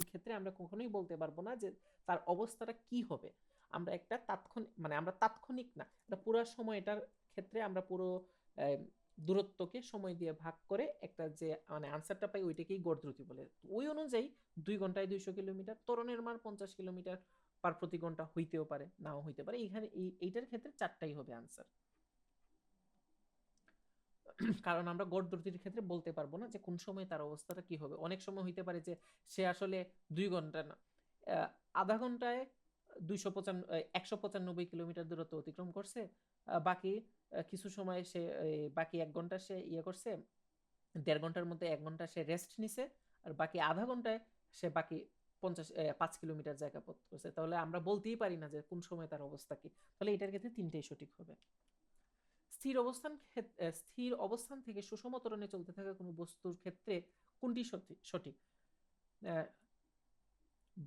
ক্ষেত্রে আমরা কখনোই বলতে পারবো না যে তার অবস্থাটা কি হবে। আমরা একটা তাৎক্ষণিক, মানে আমরা তাৎক্ষণিক না, এটা পুরো সময়টার ক্ষেত্রে আমরা পুরো দূরত্বকে সময় দিয়ে ভাগ করে একটা যে মানে আনসারটা পাই ওইটাকেই গড় দ্রুতি বলে। ওই অনুযায়ী 2 ঘন্টায় 200 কিলোমিটার, ত্বরণের মান 50 কিলোমিটার পার প্রতি ঘন্টা হইতেও পারে, নাও হইতে পারে। এখানে এইটার ক্ষেত্রে চারটাই হবে আনসার। কারণ আমরা গড় দ্রুতির ক্ষেত্রে বলতে পারবো না যে কোন সময় তার অবস্থাটা কি হবে। অনেক সময় হইতে পারে যে সে আসলে 2 ঘন্টা না, আধা ঘন্টায় 195 কিলোমিটার দূরত্ব অতিক্রম করছে, বাকি কিছু সময় সে বাকি 1 ঘন্টা সে ইয়ে করছে, 1.5 ঘন্টার মধ্যে 1 ঘন্টা সে রেস্ট নিছে, আর বাকি আধা ঘন্টায় সে বাকি 5 কিলোমিটার জায়গা পথ করছে। তাহলে আমরা বলতেই পারি না যে কোন সময় তার অবস্থা কি। তাহলে এটার ক্ষেত্রে তিনটেই সঠিক হবে। স্থির অবস্থান থেকে সুষম ত্বরণে চলতে থাকা কোনো বস্তুর ক্ষেত্রে কোনটি সঠিক?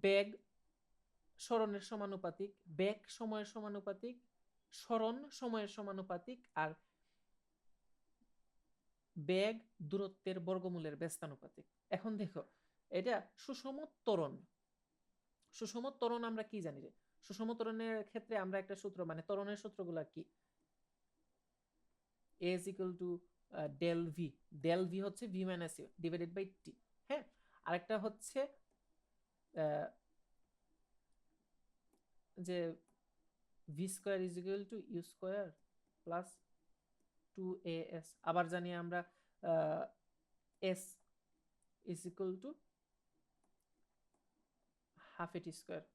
বেগ সরণের সমানুপাতিক, বেগ সময়ের সমানুপাতিক, সরণ সময়ের সমানুপাতিক, আর বেগ দূরত্বের বর্গমূলের ব্যস্তানুপাতিক। এখন দেখো, এটা সুষম ত্বরণ। সুষম ত্বরণ আমরা কি জানি রে? সুষম ত্বরণের ক্ষেত্রে আমরা একটা সূত্র, মানে ত্বরণের সূত্রগুলো কি? A is equal to del V, del V হচ্ছে V minus U divided by T। হ্যাঁ, আরেকটা হচ্ছে যে V square is equal to U square plus 2AS। আবার জানি আমরা S is equal to half AT square।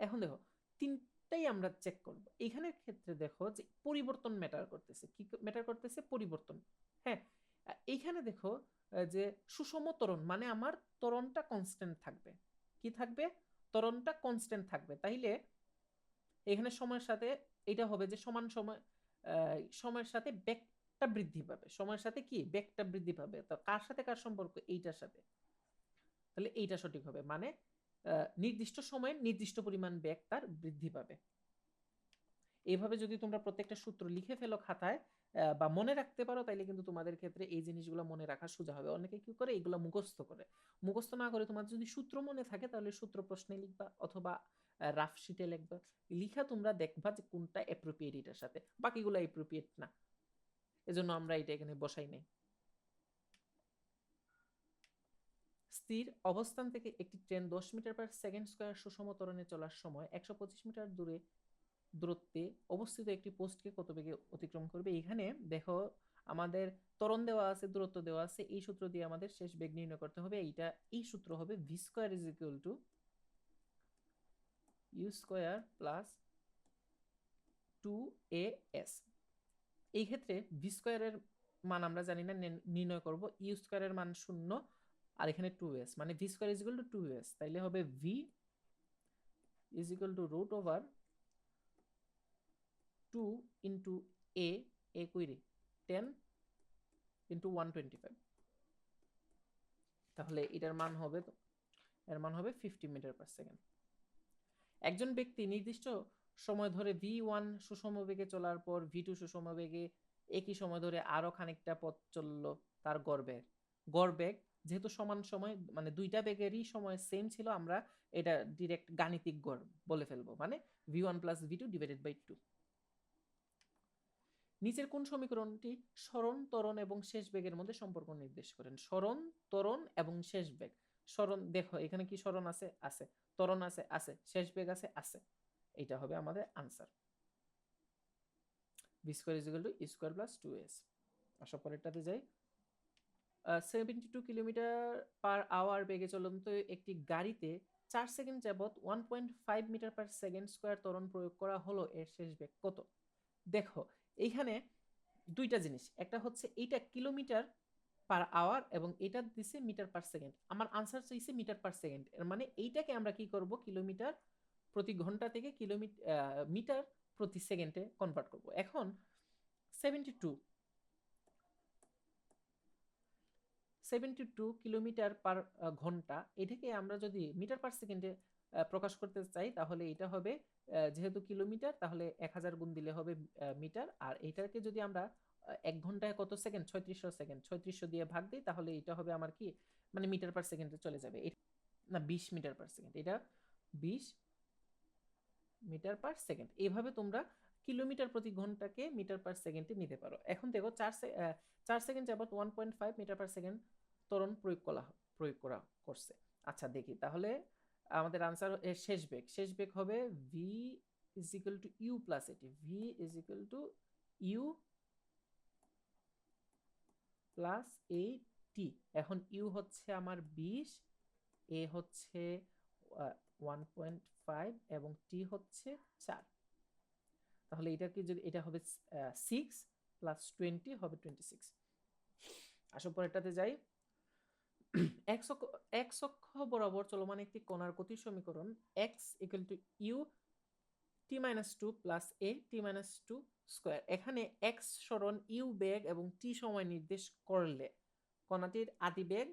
এখন দেখো, তিনটাই আমরা চেক করব। এখানের ক্ষেত্রে দেখো যে পরিবর্তন ম্যাটার করতেছে। কি ম্যাটার করতেছে? পরিবর্তন। হ্যাঁ, এইখানে দেখো যে সুষম ত্বরণ মানে আমার ত্বরণটা কনস্ট্যান্ট থাকবে। কি থাকবে? ত্বরণটা কনস্ট্যান্ট থাকবে। তাইলে এখানে সময়ের সাথে এটা হবে যে সমান সময়, সময়ের সাথে বেগটা বৃদ্ধি পাবে। সময়ের সাথে কি? বেগটা বৃদ্ধি পাবে। তো কার সাথে কার সম্পর্ক? এইটার সাথে। তাহলে এইটা সঠিক হবে, মানে নির্দিষ্ট সময়ে নির্দিষ্ট পরিমাণ বেগ তার বৃদ্ধি পাবে। এইভাবে যদি তোমরা প্রত্যেকটা সূত্র লিখে ফেলো খাতায় বা মনে রাখতে পারো, তাইলে কিন্তু তোমাদের ক্ষেত্রে এই জিনিসগুলো মনে রাখা সোজা হবে। অনেকে কি করে, এগুলো মুখস্থ করে। মুখস্থ না করে তোমার যদি সূত্র মনে থাকে তাহলে সূত্র প্রশ্নে লিখবা, অথবা রাফ শিটে লিখবা। লিখা তোমরা দেখবা যে কোনটা অ্যাপ্রোপ্রিয়েট এটার সাথে, বাকিগুলো অ্যাপ্রোপ্রিয়েট না, এজন্য আমরা এটা এখানে বসাই নাই। স্থির অবস্থান থেকে একটি train 10 metre per second square সুষম ত্বরণে চলার সময় 125 মিটার দূরত্বে অবস্থিত একটি পোস্টকে কত বেগে অতিক্রম করবে। এখানে দেখো আমাদের ত্বরণ দেওয়া আছে, দূরত্ব দেওয়া আছে, এই সূত্র দিয়ে আমাদের শেষ বেগ নির্ণয় করতে হবে। এই সূত্র হবে v square is equal to u square plus 2as। এই ক্ষেত্রে ভি স্কয়ারের মান আমরা জানি না, নির্ণয় করব। ইউ স্কয়ারের মান 0 আর এখানে 2s, মানে v square is equal to 2s। তাইলে হবে v is equal to root over 2 into a কইরে 10 ইন্টু 125। তাহলে এর মান হবে 50 মিটার পার সেকেন্ড। একজন ব্যক্তি নির্দিষ্ট সময় ধরে ভি1 সুষম বেগে চলার পর ভি2 সুষম বেগে একই সময় ধরে আরো খানিকটা পথ চলল। তার গড় বেগ যেহেতু সমান সময়, মানে দুইটা বেগেরই সময় সেম ছিল, আমরা এটা ডিরেক্ট গাণিতিক গড় বলে ফেলবো, মানে v one plus v two divided by 2। নিচের কোন সমীকরণটি সরণ, ত্বরণ এবং শেষ বেগের মধ্যে সম্পর্ক নির্দেশ করেন? সরণ, ত্বরণ এবং শেষ বেগ। সরণ দেখো এখানে কি সরণ আছে? আছে। ত্বরণ আছে? আছে। শেষ বেগ আছে? আছে। এটা হবে আমাদের answer. V square is equal two E square plus 2s। আসা পরেরটাতে যাই। 72 কিলোমিটার পার আওয়ার বেগে চলন্ত একটি গাড়িতে 4 সেকেন্ড যাবত 1.5 মিটার পার সেকেন্ড স্কয়ার ত্বরণ প্রয়োগ করা হলো, এর শেষ বেগ কত? দেখো এইখানে দুইটা জিনিস, একটা হচ্ছে এইটা কিলোমিটার পার আওয়ার এবং এটা দিছে মিটার পার সেকেন্ড। আমার আনসার চাইছে মিটার পার সেকেন্ড, এর মানে এইটাকে আমরা কি করব, কিলোমিটার প্রতি ঘন্টা থেকে মিটার প্রতি সেকেন্ডে কনভার্ট করব। এখন 72 কিলোমিটার পার ঘন্টা, এটাকে আমরা যদি মিটার পার সেকেন্ডে প্রকাশ করতে চাই তাহলে এটা হবে, যেহেতু কিলোমিটার তাহলে 1000 গুণ দিলে হবে মিটার, আর এটাকে যদি আমরা 1 ঘন্টায় কত সেকেন্ড, 3600 সেকেন্ড, 3600 দিয়ে ভাগ দিই তাহলে এটা হবে আমার কি, মানে মিটার পার সেকেন্ডে চলে যাবে। না, 20 মিটার পার সেকেন্ড, এটা 20 মিটার পার সেকেন্ড। এইভাবে তোমরা কিলোমিটার প্রতি ঘন্টাকে মিটার পার সেকেন্ডে নিতে পারো। এখন দেখো 4 সেকেন্ড যাবত 1.5 মিটার পার সেকেন্ড ত্বরণ প্রয়োগ করা করছে। আচ্ছা দেখি তাহলে আমাদের আনসার, শেষ বেগ হবে v is equal to u plus a t, v is equal to u plus a t. এখন ইউ হচ্ছে আমার 20, এ হচ্ছে 1.5 এবং টি হচ্ছে 4। তাহলে এটা কি, যদি এটা হবে 6 প্লাস 20 হবে 26। আসো পরেরটাতে যাই। এক অক্ষ বরাবর চলমান একটি কণার গতির সমীকরণ x equal to u T minus 2 plus a T minus 2 square. এখানে x সরণ, ইউ বেগ এবং টি সময় নির্দেশ করলে কণাটির আদি বেগ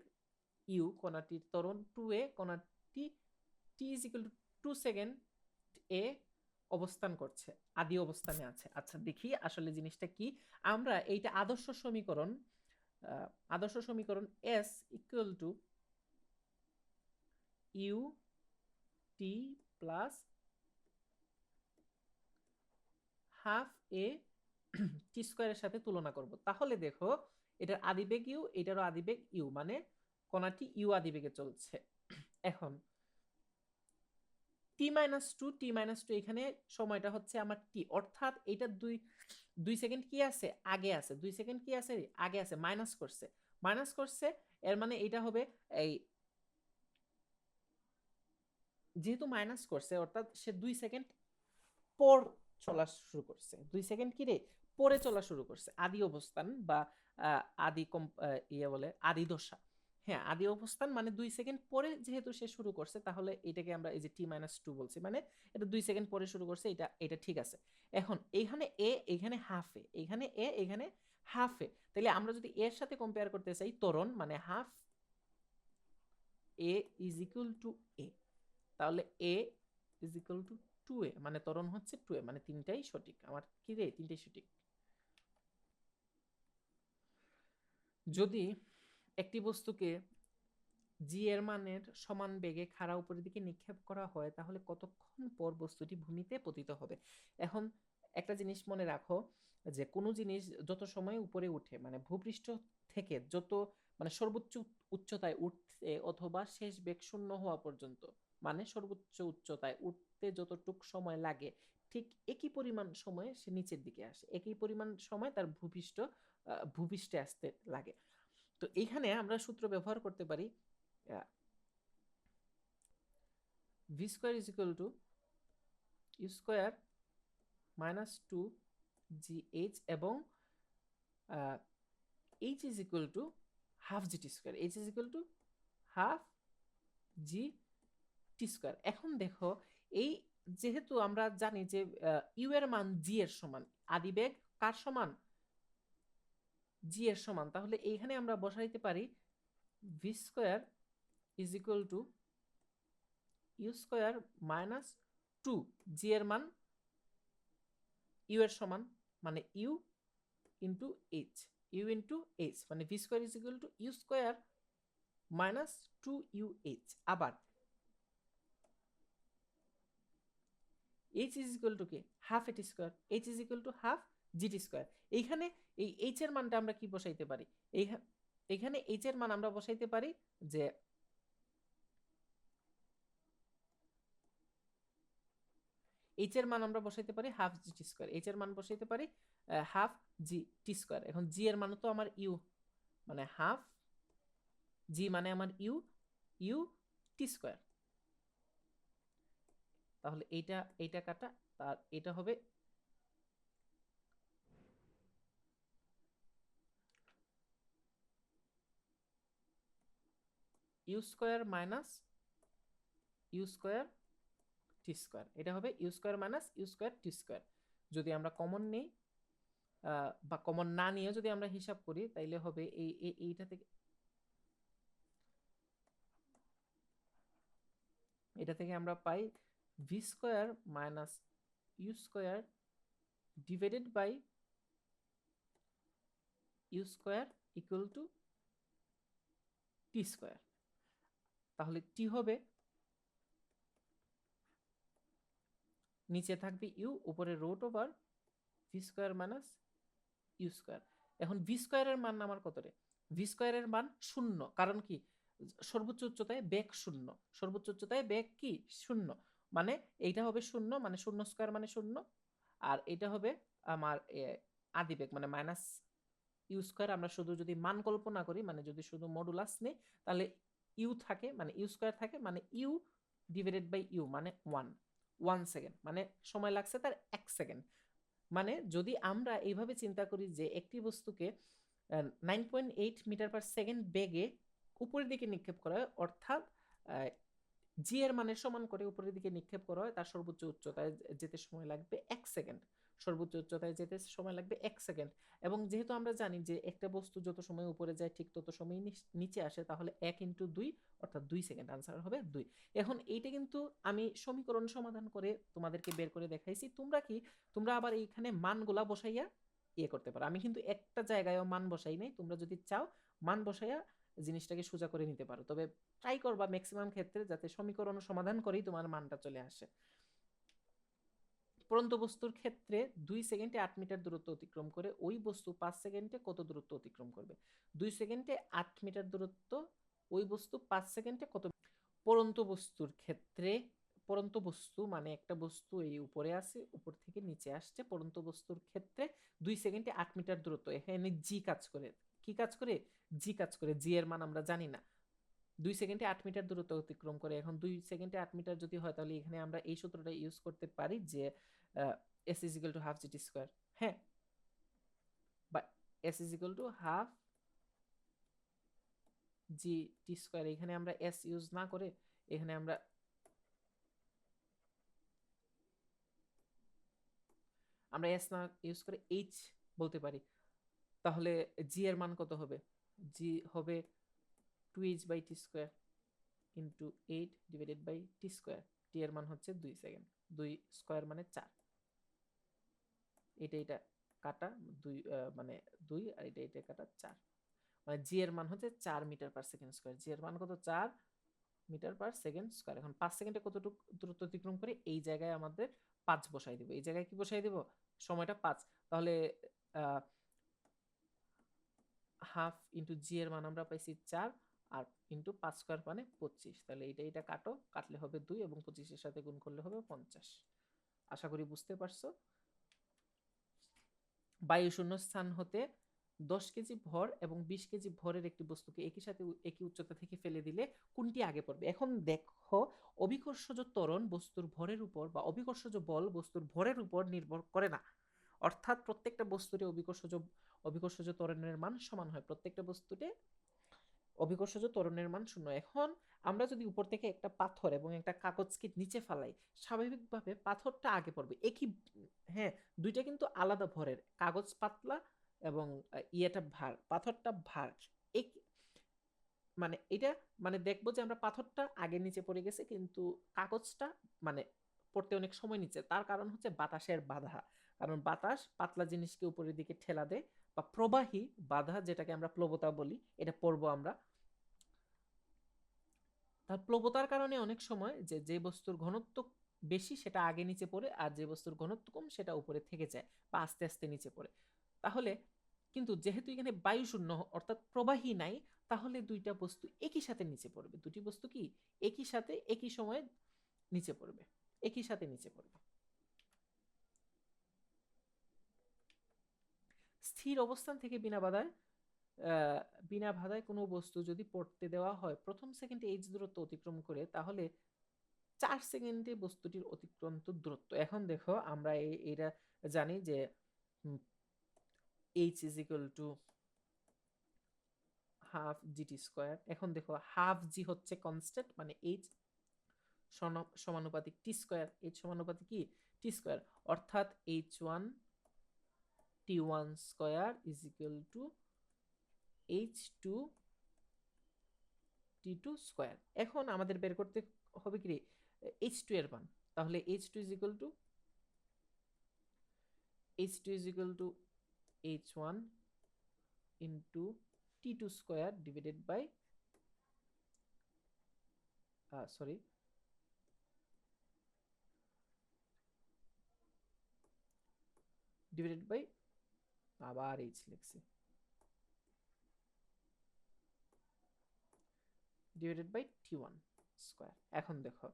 ইউ, কণাটির ত্বরণ 2a, কণাটি t is equal to 2 second এ অবস্থান করছে, আদি অবস্থানে আছে। আচ্ছা দেখি আসলে জিনিসটা কি। আমরা এইটা আদর্শ সমীকরণ s equal to u t plus half a t স্কয়ারের সাথে তুলনা করব। তাহলে দেখো এটার আদিবেগ ইউ, এটারও আদিবেগ ইউ, মানে কণাটি ইউ আদিবেগে চলছে। এখন টি মাইনাস টু এখানে সময়টা হচ্ছে আমার টি, অর্থাৎ এটা 2 সেকেন্ড কি আছে, আগে আছে। 2 সেকেন্ড কি আছে, আগে আছে, মাইনাস করছে। এর মানে এটা হবে এই, যেহেতু মাইনাস করছে অর্থাৎ সে 2 সেকেন্ড পর চলা শুরু করছে। 2 সেকেন্ড কি রে, পরে চলা শুরু করছে। আদি অবস্থান বা আদি বলে আদি দশা। হ্যাঁ, আদি অবস্থান মানে 2 সেকেন্ড পরে যেহেতু সে শুরু করছে, তাহলে এটাকে আমরা এই যে টি মাইনাস 2 বলছি, মানে এটা 2 সেকেন্ড পরে শুরু করছে, এটা ঠিক আছে। এখন এইখানে এ, এখানে হাফ এ, এখানে এ, এখানে হাফ এ, তাহলে আমরা যদি এর সাথে কম্পেয়ার করতে চাই ত্বরণ, মানে half a is equal to a, তাহলে a is equal two 2a, মানে ত্বরণ হচ্ছে 2a, মানে তিনটাই সঠিক। আমার কি রে, তিনটাই সঠিক। যদি একটি বস্তুকে জি এর মানের সমান বেগে খাড়া উপরের দিকে নিক্ষেপ করা হয় তাহলে কতক্ষণ পর বস্তুটি ভূমিতে পতিত হবে? এখন একটা জিনিস মনে রাখো, যে কোনো জিনিস যত সময় উপরে উঠে, মানে ভূপৃষ্ঠ থেকে যত মানে সর্বোচ্চ উচ্চতায় উঠতে অথবা শেষ বেগ শূন্য হওয়া পর্যন্ত, মানে সর্বোচ্চ উচ্চতায় উঠতে যতটুক সময় লাগে ঠিক একই পরিমাণ সময়ে সে নিচের দিকে আসে, একই পরিমাণ সময় তার ভূপৃষ্ঠে আসতে লাগে। তো এইখানে আমরা সূত্র ব্যবহার করতে পারি v square is equal to u square minus 2gh এবং h is equal to half gt square, h is equal to half g t square. এখন দেখো এই যেহেতু আমরা জানি যে ইউ এর মান জি এর সমান, আদিবেগ কার সমান? জি এর সমান, তাহলে এইখানে আমরা বসাইতে পারি v square is equal to u square minus 2, g এর মান ইউ এর সমান, মানে u into h, u into h, মানে v square is equal to u square minus 2UH। আবার h ইজ ইকুয়াল টু কি? হাফ এটি square, h is equal to half g t square. এইখানে এই h এর মানটা আমরা কি বসাইতে পারি? এইখানে h এর মান আমরা বসাইতে পারি যে h এর মান আমরা বসাইতে পারি হাফ জিটি স্কোয়ার, h এর মান বসাইতে পারি হাফ জি টি স্কোয়ার। এখন জি এর মান তো আমার ইউ, মানে হাফ জি মানে আমার ইউ, ইউ টি স্কোয়ার। তাহলে এইটা কাটা, তার এটা হবে u square minus u square t square, এটা হবে u square minus u square t square. যদি আমরা কমন নেই বা কমন না নিয়ে যদি আমরা হিসাব করি তাইলে হবে এইটা থেকে আমরা পাই v square minus u square divided by u square equal to t square. তাহলে টি হবে, নিচে থাকবে ইউ, উপরে root over v square minus u square. এখন ভি স্কোয়ারের মান আমার কত রে? ভি স্কোয়ারের মান শূন্য, কারণ কি সর্বোচ্চ উচ্চতায় বেগ শূন্য, সর্বোচ্চ উচ্চতায় বেগ কি শূন্য, মানে এইটা হবে শূন্য, মানে শূন্য স্কোয়ার মানে শূন্য, আর এটা হবে আমার আদিবেগ মানে মাইনাস ইউ স্কোয়ার। আমরা শুধু যদি মান কল্পনা করি, মানে যদি শুধু মডুলাস নেই, তাহলে ইউ থাকে মানে ইউ স্কোয়ার থাকে, মানে ইউ ডিভাইডেড বাই ইউ মানে 1 সেকেন্ড, মানে সময় লাগছে তার 1 সেকেন্ড। মানে যদি আমরা এইভাবে চিন্তা করি যে একটি বস্তুকে 9.8 মিটার পার সেকেন্ড বেগে উপরের দিকে নিক্ষেপ করা হয়, অর্থাৎ জি এর মানের সমান করে উপরের দিকে নিক্ষেপ করা হয়, তার সর্বোচ্চ উচ্চতায় যেতে সময় লাগবে 1 সেকেন্ড, সর্বোচ্চ উচ্চতায় যেতে সময় লাগবে 1 সেকেন্ড। এবং যেহেতু আমরা জানি যে একটা বস্তু যত সময় উপরে যায় ঠিক তত সময় নিচে আসে, তাহলে 1 × 2 অর্থাৎ 2 সেকেন্ড, আনসার হবে 2। এখন এইটা কিন্তু আমি সমীকরণ সমাধান করে তোমাদেরকে বের করে দেখাইছি। তোমরা আবার এইখানে মানগুলা বসাইয়া ইয়ে করতে পারো। আমি কিন্তু একটা জায়গায় মান বসাই নাই, তোমরা যদি চাও মান বসাইয়া জিনিসটাকে সোজা করে নিতে পারো, তবে ট্রাই করবা ম্যাক্সিমাম ক্ষেত্রে যাতে সমীকরণ সমাধান করেই তোমার মানটা চলে আসে। পরন্ত বস্তুর ক্ষেত্রে 2 সেকেন্ডে 8 মিটার দূরত্ব অতিক্রম করে ওই বস্তু 5 সেকেন্ডে কত দূরত্ব অতিক্রম করবে? 2 সেকেন্ডে 8 মিটার দূরত্ব, ওই বস্তু 5 সেকেন্ডে কত? পরন্ত বস্তুর ক্ষেত্রে, পরন্ত বস্তু মানে একটা বস্তু এই উপরে আছে, উপর থেকে নিচে আসছে, পরন্ত বস্তুর ক্ষেত্রে 2 সেকেন্ডে 8 মিটার দূরত্ব, এখানে জি কাজ করে। কি কাজ করে? জি কাজ করে। জি এর মান আমরা জানি না। 2 সেকেন্ডে 8 মিটার দূরত্ব অতিক্রম করে। এখন 2 সেকেন্ডে 8 মিটার যদি হয়, তাহলে এখানে আমরা এই সূত্রটা ইউজ করতে পারি যে S is equal to half g t square. হ্যাঁ, বা S is equal to half g t square. এখানে আমরা এস ইউজ না করে এখানে আমরা এস না ইউজ করে এইচ বলতে পারি। তাহলে জি এর মান কত হবে? জি হবে 2h/t square into 8 divided by t square. T এর মান হচ্ছে 2 সেকেন্ড, 2 স্কোয়ার মানে 4। এটা কাটা 2 মানে 2, আর এটা কাটা 4, মানে জি এর মান হচ্ছে 4 মিটার পার সেকেন্ড স্কোয়ার। জি এর মান কত? 4 মিটার পার সেকেন্ড স্কোয়ার। এখন 5 সেকেন্ডে কতটুকু দূরত্ব অতিক্রম করে, এই জায়গায় আমাদের 5 বসাই দিব। এই জায়গায় কি বসাই দিব? সময়টা 5। তাহলে হাফ ইন্টু জি এর মান আমরা পাইছি 4 আর ইন্টু 5 স্কয়ার মানে 25। তাহলে এটা কাটো, কাটলে হবে 2 এবং 25 এর সাথে গুণ করলে হবে 50। আশা করি বুঝতে পারছো। বায়ু শূন্য স্থান হতে 10 কেজি ভর এবং 20 কেজি ভরের একটি বস্তুকে একই সাথে একই উচ্চতা থেকে ফেলে দিলে কোনটি আগে পড়বে? এখন দেখো, অভিকর্ষজ ত্বরণ বস্তুর ভরের উপর বা অভিকর্ষজ বল বস্তুর ভরের উপর নির্ভর করে না। অর্থাৎ প্রত্যেকটা বস্তুতে অভিকর্ষজ ত্বরণের মান সমান হয়। প্রত্যেকটা বস্তুতে অভিকর্ষজ ত্বরণের মান 0। এখন আমরা যদি উপর থেকে একটা পাথর এবং একটা কাগজকে নিচে ফালাই, স্বাভাবিকভাবে পাথরটা আগে পড়বে। একই, হ্যাঁ, দুইটা কিন্তু আলাদা ভরের। কাগজ পাতলা এবং ইয়েটা ভার, পাথরটা ভার। এক মানে এটা মানে দেখবো যে আমরা পাথরটা আগে নিচে পড়ে গেছে, কিন্তু কাগজটা মানে পড়তে অনেক সময় নিচে। তার কারণ হচ্ছে বাতাসের বাধা। কারণ বাতাস পাতলা জিনিসকে উপরের দিকে ঠেলা দেয়, বা প্রবাহী বাধা যেটাকে আমরা প্লবতা বলি, এটা পড়বো আমরা। তার প্লবতার কারণে অনেক সময় যে বস্তুর ঘনত্ব বেশি সেটা আগে নিচে পড়ে, আর যে বস্তুর ঘনত্ব কম সেটা উপরে থেকে যায় বা আস্তে আস্তে নিচে পড়ে। তাহলে কিন্তু যেহেতু এখানে বায়ু শূন্য অর্থাৎ প্রবাহী নাই, তাহলে দুইটা বস্তু একই সাথে নিচে পড়বে। দুটি বস্তু কি একই সাথে একই সময়ে নিচে পড়বে, একই সাথে নিচে পড়বে। স্থির অবস্থান থেকে বিনা বাধায় কোনো বস্তু যদি পড়তে দেওয়া হয় প্রথম সেকেন্ডে এইচ দূরত্ব অতিক্রম করে, তাহলে 4 সেকেন্ডে বস্তুটির অতিক্রান্ত দূরত্ব। এখন দেখো আমরা এটা জানি যে h is equal to half g t square. এখন দেখো হাফ জি হচ্ছে কনস্ট্যান্ট, মানে h সমানুপাতিক টি স্কোয়ার। h সমানুপাতিক কি টি স্কোয়ার, অর্থাৎ h1 t1 square is equal to h2 t2 square. এখন আমাদের বের করতে হবে কি h2 এর মান। তাহলে h2 is equal two h1 into t2 square divided by আবার h লিখছি, ডিভাইডেড বাই t1 স্কয়ার। এখন দেখো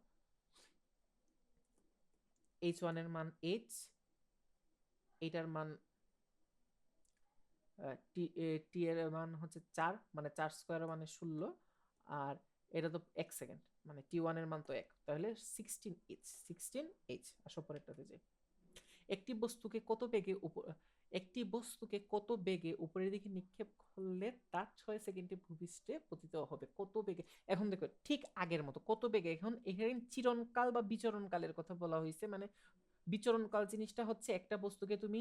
h1 এর মান h, এটার মান টি এর মান হচ্ছে 4, মানে 4 স্কয়ার মানে 16, আর এটা তো 1 সেকেন্ড, মানে t1 এর মান তো 1, তাহলে 16h। আসো পরেরটাতে যাই। একটি বস্তুকে কত বেগে উপরের দিকে নিক্ষেপ করলে তা 6 সেকেন্ডে ভূপৃষ্ঠে পতিত হবে? কত বেগে? এখন দেখো ঠিক আগের মতো কত বেগে। এখন এখানে চিরণকাল বা বিচরণকালের কথা বলা হয়েছে। মানে বিচরণকাল জিনিসটা হচ্ছে একটা বস্তুকে তুমি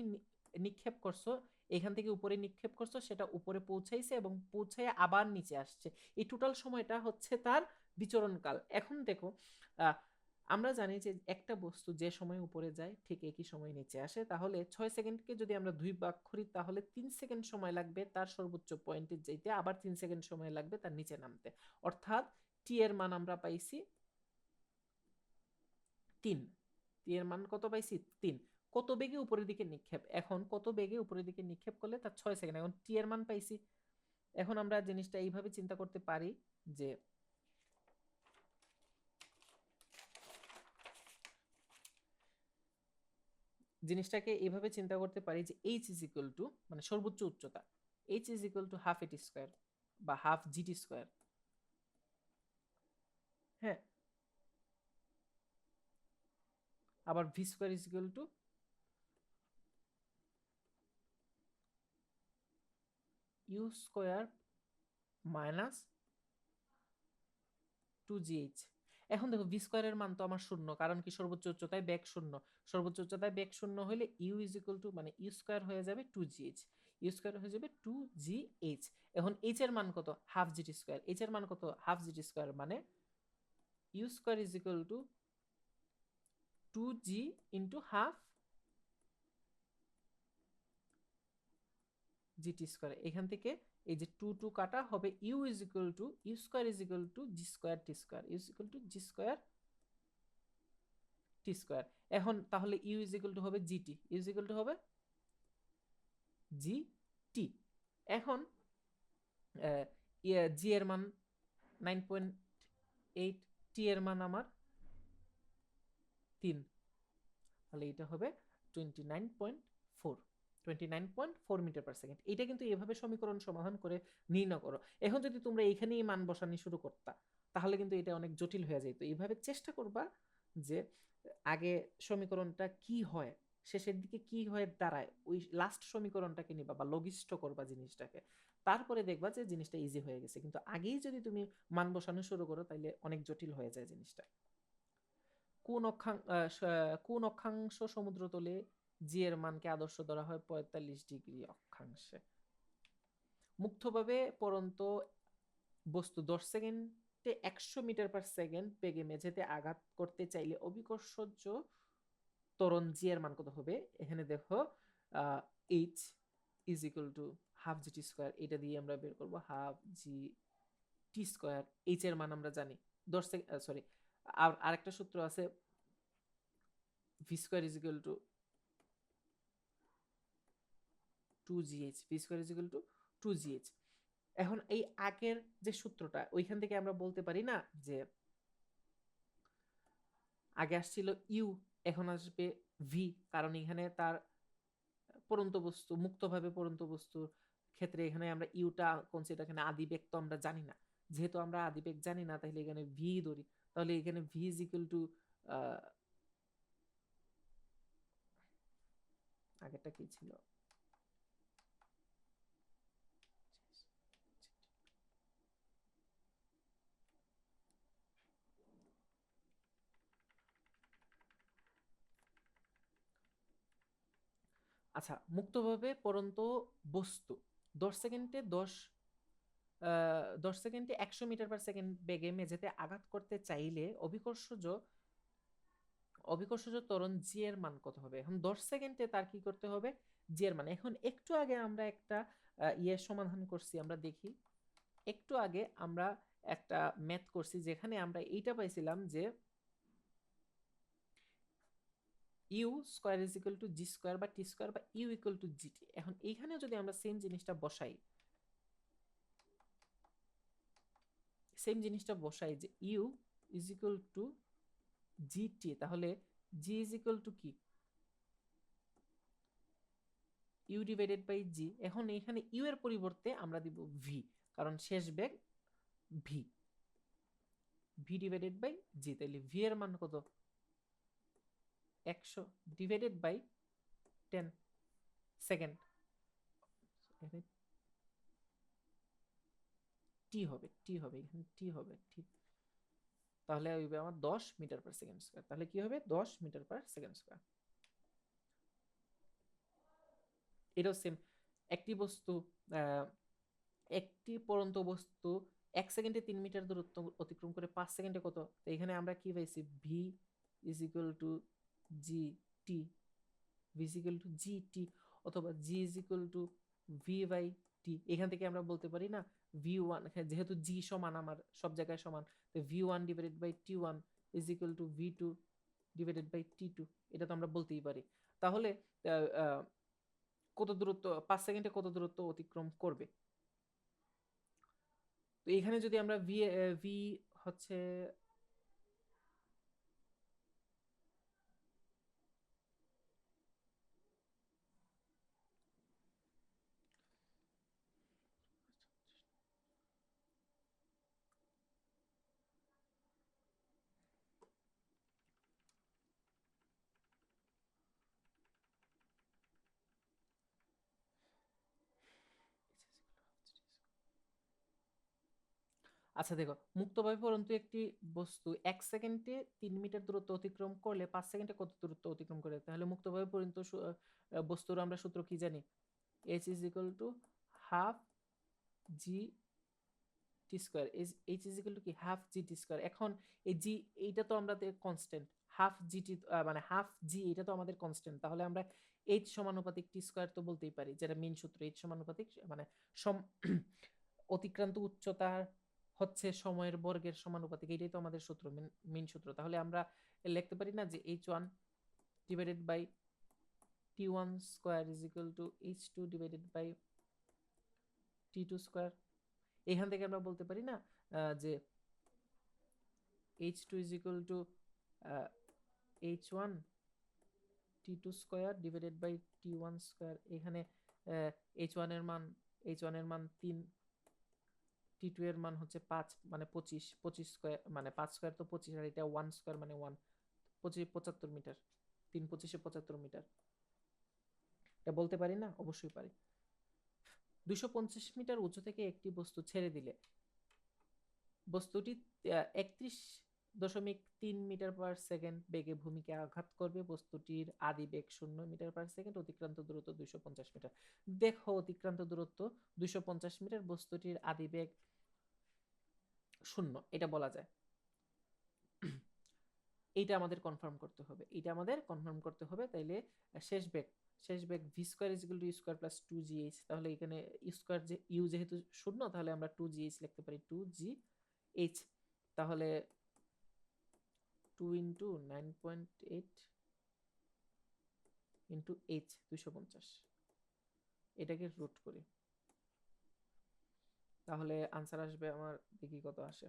নিক্ষেপ করছো, এখান থেকে উপরে নিক্ষেপ করছো, সেটা উপরে পৌঁছাইছে এবং পৌঁছায় আবার নিচে আসছে, এই টোটাল সময়টা হচ্ছে তার বিচরণকাল। এখন দেখো আমরা জানি যে একটা বস্তু যে সময় উপরে যায় ঠিক একই সময় নিচে আসে। তাহলে 6 সেকেন্ডকে যদি আমরা 2 ভাগ করি, তাহলে 3 সেকেন্ড সময় লাগবে তার সর্বোচ্চ পয়েন্টে যেতে, আবার 3 সেকেন্ড সময় লাগবে তার নিচে নামতে। অর্থাৎ টি এর মান আমরা পাইছি 3। টি এর মান কত পাইছি? 3। কত বেগে উপরের দিকে নিক্ষেপ? এখন কত বেগে উপরের দিকে নিক্ষেপ করলে তার 6 সেকেন্ড। এখন টি এর মান পাইছি। এখন আমরা জিনিসটা এইভাবে চিন্তা করতে পারি যে জিনিসটাকে এইভাবে চিন্তা করতে পারি যে h ইজ ইকুয়াল টু, মানে সর্বোচ্চ উচ্চতা, h is equal to half এটি স্কোয়ার বা হাফ জিটি স্কোয়ার। হ্যাঁ, আবার v square is equal to u square minus 2gh। এখন দেখো ভি স্কোয়ারের মান তো আমার শূন্য, কারণ কি সর্বোচ্চ উচ্চতায় বেগ শূন্য। সর্বোচ্চ উচ্চতায় বেগ শূন্য হলে ইউ ইজ ইকুয়াল টু, মানে ইউ স্কোয়ার হয়ে যাবে 2gh, ইউ স্কোয়ার হয়ে যাবে 2gh। এখন এইচ এর মান কত? Half g t square. এইচ এর মান কত? হাফ জিটি স্কোয়ার, মানে u square is equal to 2g into half g t square. এখান থেকে এই যে 2 কাটা হবে, u is equal to u square is equal to g square t square, u is equal to g square t square. এখন তাহলে ইউ ইজ ইকুয়াল টু হবে g t, u is equal to হবে জি টি। এখন জি এর মান 9.8, টি এর মান আমার 3, তাহলে এটা হবে 29.4, 29.4 মিটার পার সেকেন্ড। এটা কিন্তু এভাবে সমীকরণ সমাধান করে নির্ণয় করো। এখন যদি তোমরা এইখানেই মান বসানি শুরু করতা, তাহলে কিন্তু এটা অনেক জটিল হয়ে যেত। এইভাবে চেষ্টা করবা যে আগে সমীকরণটা কি হয়, শেষের দিকে কি হয়ে দাঁড়ায়, ওই লাস্ট সমীকরণটাকে নিবা বা লঘিষ্ঠ করবা জিনিসটাকে, তারপরে দেখবা যে জিনিসটা ইজি হয়ে গেছে। কিন্তু আগেই যদি তুমি মান বসানো শুরু করো, তাহলে অনেক জটিল হয়ে যায় জিনিসটা। কোন অক্ষাংশ সমুদ্রতলে জি এর মানকে আদর্শ ধরা হয় 45 ডিগ্রি অক্ষাংশে? মুক্তভাবে পড়ন্ত বস্তু 10 সেকেন্ডে 100 মিটার পার সেকেন্ড বেগে মেঝেতে আঘাত করতে চাইলে অভিকর্ষজ ত্বরণ জি এর মান কত হবে? এখানে দেখো H is equal to half g t square, এটা দিয়ে আমরা বের করবো half g t square. H এর মান আমরা জানি 10 সেকেন্ড, সরি, আর আরেকটা সূত্র আছে, V square is equal to 2gh, V square is equal to 2gh। এখন এই আগের যে সূত্রটা, ওইখান থেকে আমরা বলতে পারি না যে আগে আসছিল ইউ, এখন আসবে ভি, কারণ এখানে তার পড়ন্ত বস্তু, মুক্তভাবে পড়ন্ত বস্তুর ক্ষেত্রে এখানে আমরা ইউটা কনসিডার, এখানে আদিবেগ তো আমরা জানি না, যেহেতু আমরা আদিবেগ জানি না, তাহলে এখানে ভি ধরি, তাহলে এখানে ভি ইজ ইকুয়াল টু আগেরটা কি ছিল, আচ্ছা, মুক্তভাবে পড়ন্ত বস্তু 10 সেকেন্ডে 100 মিটার পার সেকেন্ড বেগে মেঝেতে আঘাত করতে চাইলে অভিকর্ষজ ত্বরণ জি এর মান কত হবে? এখন 10 সেকেন্ডে তার কি করতে হবে? জি এর মান। এখন একটু আগে আমরা একটা ইয়ের সমাধান করছি, আমরা দেখি। একটু আগে আমরা একটা ম্যাথ করছি, যেখানে আমরা এইটা পাইছিলাম যে u square is equal to g square বা টি স্কোয়ার বা ইউ ইকুয়াল টু জিটি। এখন এইখানেও যদি আমরা সেম জিনিসটা বসাই যে u is equal to g t, তাহলে জি ইজ ইকুয়াল টু কি, ইউ ডিভাইডেড বাই জি। এখন এখানে ইউ এর পরিবর্তে আমরা দিব ভি, কারণ শেষ বেগ ভি, ভি ডিভাইডেড বাই জি। তাইলে ভি এর মান কত? 100 ডিভাইডেড বাই 10 সেকেন্ড, এখানে টি হবে, তাহলে হইবে আমার 10 মিটার পার সেকেন্ড স্কয়ার। তাহলে কি হবে? 10 মিটার পার সেকেন্ড স্কয়ার। এটাও সেম, একটি বস্তু একটি পড়ন্ত বস্তু 1 সেকেন্ডে 3 মিটার দূরত্ব অতিক্রম করে 5 সেকেন্ডে কত? তো এখানে আমরা কি পাইছি? V is equal to g t, v is equal to g t, অথবা g is equal to v by t. এখান থেকে আমরা বলতে পারি না ভি ওয়ান, যেহেতু জি সমান আমার সব জায়গায় সমান, তো v one divided by t one is equal to v two divided by t two, এটা তো আমরা বলতেই পারি। তাহলে কত দূরত্ব 5 সেকেন্ডে কত দূরত্ব অতিক্রম করবে? তো এখানে যদি আমরা ভি ভি হচ্ছে আচ্ছা দেখো, মুক্তভাবে পরন্তু একটি বস্তু 1 সেকেন্ডে 3 মিটার দূরত্ব অতিক্রম করলে 5 সেকেন্ডে কত দূরত্ব অতিক্রম করে? তাহলে মুক্তভাবে পরন্ত বস্তুর আমরা সূত্র কি জানি? H is equal to half g t square. H is equal to কি? Half g t square. এখন এই জি, এইটা তো আমরা কনস্ট্যান্ট, হাফ জি টি মানে হাফ জি, এটা তো আমাদের কনস্ট্যান্ট, তাহলে আমরা এইচ সমানুপাতিক টি স্কোয়ার তো বলতেই পারি, যেটা মেন সূত্র। এইচ সমানুপাতিক মানে অতিক্রান্ত উচ্চতা হচ্ছে সময়ের বর্গের সমানুপাতিক, এটাই তো আমাদের সূত্র, মেন সূত্র। তাহলে আমরা লিখতে পারি না যে h one divided by t one square is equal to h two divided by t two square. এখান থেকে আমরা বলতে পারি না যে h2 is equal to h1 t2 square divided by t1 square. এখানে h1 এর মান 3, t2 এর মান হচ্ছে 5 মানে 25, 25 স্কয়ার মানে 5 স্কয়ার তো 25, আর এটা 1 স্কয়ার মানে 1, 75 মিটার, 3 25 75 মিটার। এটা বলতে পারি না? অবশ্যই পারি। 250 মিটার উঁচু থেকে একটি বস্তু ছেড়ে দিলে বস্তুটি 31.3 মিটার পার সেকেন্ড বেগে ভূমিকে আঘাত করবে। বস্তুটির আদি বেগ 0 মিটার পার সেকেন্ড, অতিক্রান্ত দূরত্ব 250 মিটার। দেখো অতিক্রান্ত দূরত্ব 250 মিটার, বস্তুটির আদি বেগ 0, এটা বলা যায়। এইটা আমাদের কনফার্ম করতে হবে, তাইলে শেষ বেগ v square is equal to u square plus 2gh। তাহলে এখানে ইউ স্কয়ার যে ইউ যেহেতু 0, তাহলে আমরা 2gh লিখতে পারি, 2gh। তাহলে 2 ইন্টু 9.8 ইন্টু h 250, এটাকে রুট করি, তাহলে আনসার আসবে আমার, দেখি কত আসে।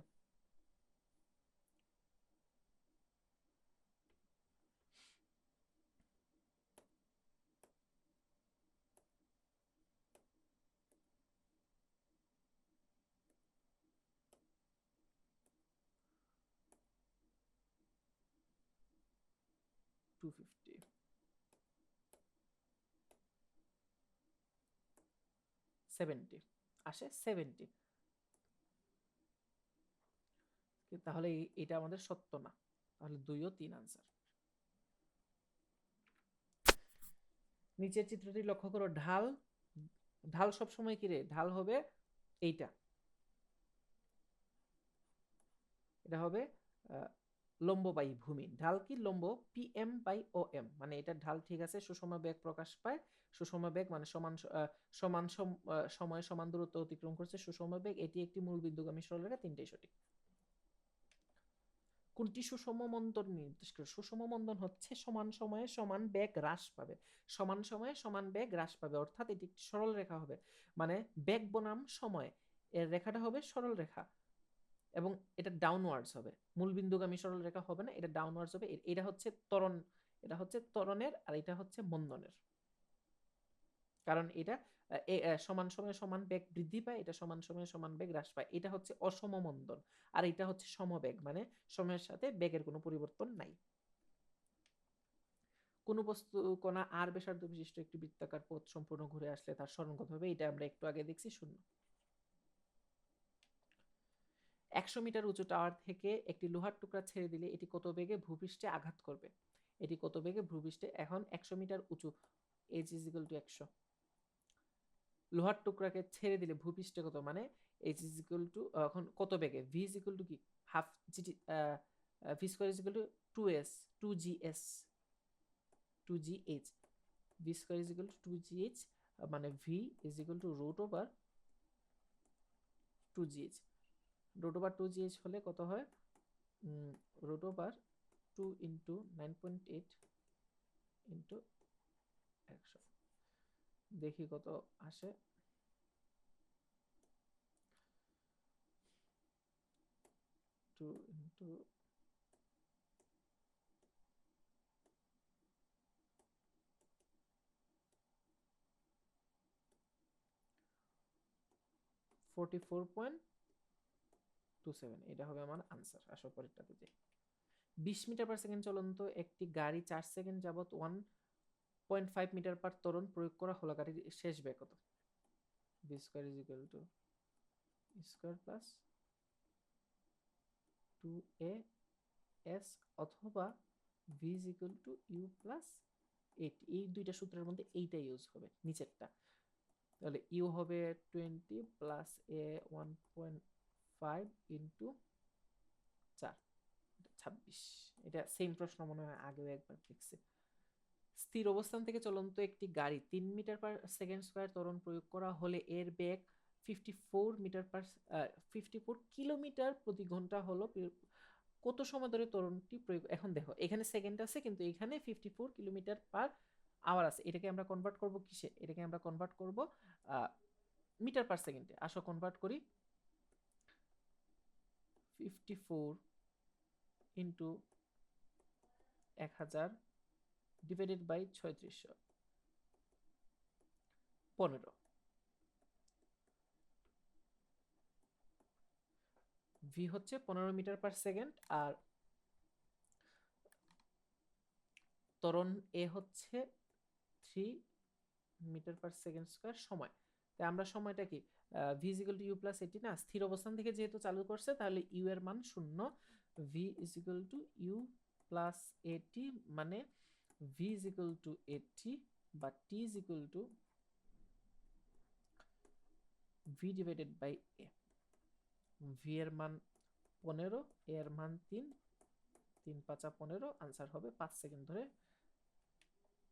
টু 70 আসে 70। তাহলে এটা আমাদের সত্য না, তাহলে 2 ও 3 আনসার। নিচের চিত্রটি লক্ষ্য করো, ঢাল ঢাল সবসময় কি রে, ঢাল হবে এইটা, এটা হবে লম্ববাহী ভূমি। ঢাল কি লম্ব, PM বাই OM, মানে এটা ঢাল ঠিক আছে, সুষম বেগ প্রকাশ পায়। সুষম বেগ মানে সমান সময় সমান দূরত্ব অতিক্রম করছে, সুষম বেগ। এটি একটি মূল বিন্দুগামী সরলরেখা, তিনটেই সঠিক। কোনটি সুষম মন্দন নির্দেশ করে? সুষম মন্দন হচ্ছে সমান সময়ে সমান বেগ হ্রাস পাবে, সমান সময়ে সমান বেগ হ্রাস পাবে, অর্থাৎ এটি একটি সরল রেখা হবে, মানে বেগ বনাম সময় এর রেখাটা হবে সরল রেখা, এবং এটা ডাউনওয়ার্ডস হবে, মূলবিন্দুগামী সরল রেখা হবে না, এটা ডাউনওয়ার্ডস হবে। এটা হচ্ছে ত্বরণ, এটা হচ্ছে ত্বরণের, আর এটা হচ্ছে মন্দনের, কারণ এটা সমান সময়ে সমান বেগ বৃদ্ধি পায়, এটা সমান সময়ে সমান বেগ হ্রাস পায়। এটা হচ্ছে অসম মন্দন, আর এটা হচ্ছে সমবেগ, মানে সময়ের সাথে বেগের কোনো পরিবর্তন নাই। কোন বস্তু কণা আর ব্যাসার্ধ বিশিষ্ট একটি বৃত্তাকার পথ সম্পূর্ণ ঘুরে আসলে তার সরণ কত হবে? এটা আমরা একটু আগে দেখছি, 0। 100 মিটার উঁচু টাওয়ার থেকে একটি লোহার টুকরা ছেড়ে দিলে এটি কত বেগে ভূপৃষ্ঠে আঘাত করবে? এটি কত বেগে ভূপৃষ্ঠে, এখন 100 মিটার উঁচু, h ইজ ইকুয়াল টু 100, লোহার টুকরাকে ছেড়ে দিলে ভূপৃষ্ঠে কত, মানে h ইজ ইকুয়াল টু, এখন কত বেগে, v ইজ ইকুয়াল টু কি, half g t, v square is equal to 2s 2gs 2gh, v square is equal to 2gh, মানে v is equal to root over 2gh। Root over 2gh হলে কত হয়, রুট ওভার 2 ইন্টু 9.8 ইন্টু 100, দেখি কত আসে। 2 ইন্টু 44.27, এটা হবে আমার আনসার। আসো পরেরটাতে যাই। 20 মিটার পার সেকেন্ড চলন্ত একটি গাড়ি 4 সেকেন্ড যাবত 1.5 মিটার পার ত্বরণ প্রয়োগ করা হলো, গাড়ির শেষ বেগ কত? v square is equal two square plus 2as, অথবা v is equal two u plus 8। এই দুইটা সূত্রের মধ্যে এইটা ইউজ হবে, নিচেরটা। তাহলে ইউ হবে 20 প্লাস এ 1.5 ইন্টু 4, 26। এটা সেম প্রশ্ন মনে হয় আগেও একবার দেখছে। স্থির অবস্থান থেকে চলন্ত একটি গাড়ি 3 মিটার পার সেকেন্ড স্কয়ার ত্বরণ প্রয়োগ করা হলে এর বেগ 54 কিলোমিটার প্রতি ঘন্টা হলো। কত সময় ধরে ত্বরণটি প্রয়োগ, এখন দেখো এখানে সেকেন্ড আছে, কিন্তু এখানে 54 কিলোমিটার পার আওয়ার আছে। এটাকে আমরা কনভার্ট করব কিসে? এটাকে আমরা কনভার্ট করব মিটার পার সেকেন্ডে। আসো কনভার্ট করি। 54 ইন্টু 1000 ডিভাইডেড বাই 3600 15। ভি হচ্ছে 15 মিটার পার সেকেন্ড, আর ত্বরণ এ হচ্ছে 3 মিটার পার সেকেন্ড স্কয়ার সময়। তাই আমরা সময়টা কি v is equal to u plus at না, স্থির অবস্থান থেকে যেহেতু চালু করছে তাহলে ইউ এর মান 0, v is equal to u plus a t, মানে ভি ইজিক্যাল টু এটি বা t is equal to v divided by a. V এর মান 15, এ এর মান 3, 3 5 15, আনসার হবে 5 সেকেন্ড ধরে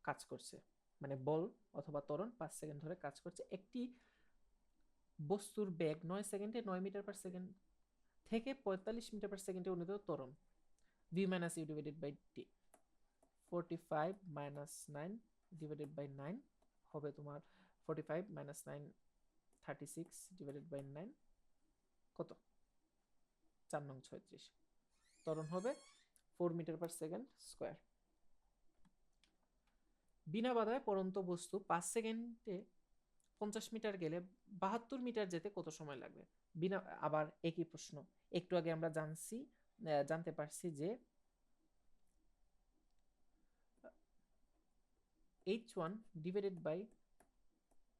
কাজ করছে, মানে বল অথবা ত্বরণ 5 সেকেন্ড ধরে কাজ করছে। একটি বস্তুর বেগ 9 সেকেন্ডে 9 মিটার পার সেকেন্ড থেকে 45 মিটার পার সেকেন্ডে উন্নীত ত্বরণ v minus you divided by t. 45 minus 9 divided by 9 হবে তোমার 45 মাইনাস 9 36 ডিভাইডেড বাই 9 কত, 4 নং 36। ত্বরণ হবে 4 মিটার পার সেকেন্ড স্কয়ার। বিনা বাধায় পড়ন্ত বস্তু 5 সেকেন্ডে 50 মিটার গেলে 72 মিটার যেতে কত সময় লাগবে? বিনা, আবার একই প্রশ্ন। একটু আগে আমরা জানতে পারছি যে h1 divided by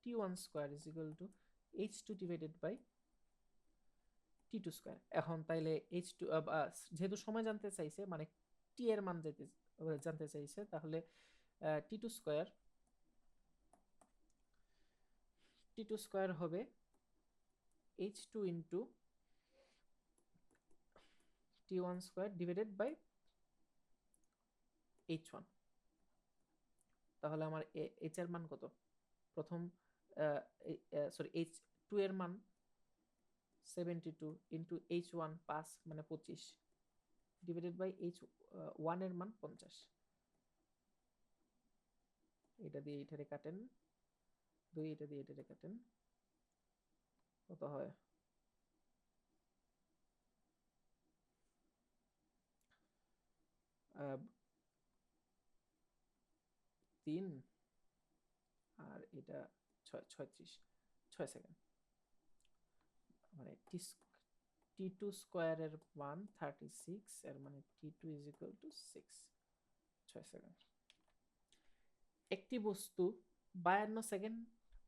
t1 square is equal to h2 divided by t2 square. এখন তাইলে h2 যেহেতু সময় জানতে চাইছে, মানে t এর মান জানতে চাইছে, তাহলে t2 স্কয়ার হবে h2 into t1 square divided by h1। তাহলে আমার h এর মান কত, প্রথম সরি h2 এর মান 72 ইন্টু h1 5 মানে 25 ডিভাইডেড বাই h1 এর মান 50। এটা দিয়ে এটারে কাটেন 2, এটা দিয়ে এটারে কাটেন, কত হয়, 3 আর এটা 36, 6 সেকেন্ড, মানে t2 স্কয়ারের মান 36, এর মানে t2 is equal two 6, 6 second. একটি বস্তু 52 সেকেন্ড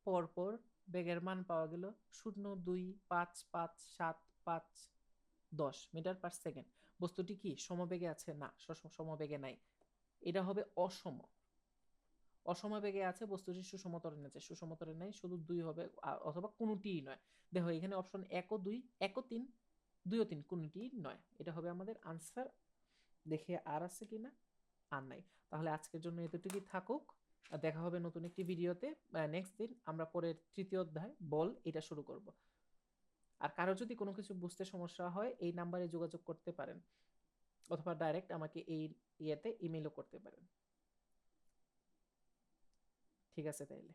পর পর বেগের মান পাওয়া গেল 0, 2, 5, 5, 7, 5, 10 মিটার পার সেকেন্ড। বস্তুটি কি সমবেগে আছে? না, সমবেগে নাই, এটা হবে অসম। অসম বেগে আছে, বস্তুটি সুষম ত্বরণে আছে, সুষম ত্বরণে নাই, শুধু 2 হবে অথবা কোনোটিই নয়। দেখো এখানে অপশন 1 ও 2, 1 ও 3, 2 ও 3 কোনোটিই নয়। এটা হবে আমাদের আনসার। দেখে আর আছে কিনা, আর নাই। তাহলে আজকের জন্য এতটুকুই থাকুক, দেখা হবে নতুন একটি ভিডিওতে। নেক্সট দিন আমরা পরের তৃতীয় অধ্যায় বল এটা শুরু করব। আর কারো যদি কোনো কিছু বুঝতে সমস্যা হয় এই নাম্বারে যোগাযোগ করতে পারেন, অথবা ডাইরেক্ট আমাকে এই ইয়েতে ইমেলও করতে পারেন। ঠিক আছে তাইলে।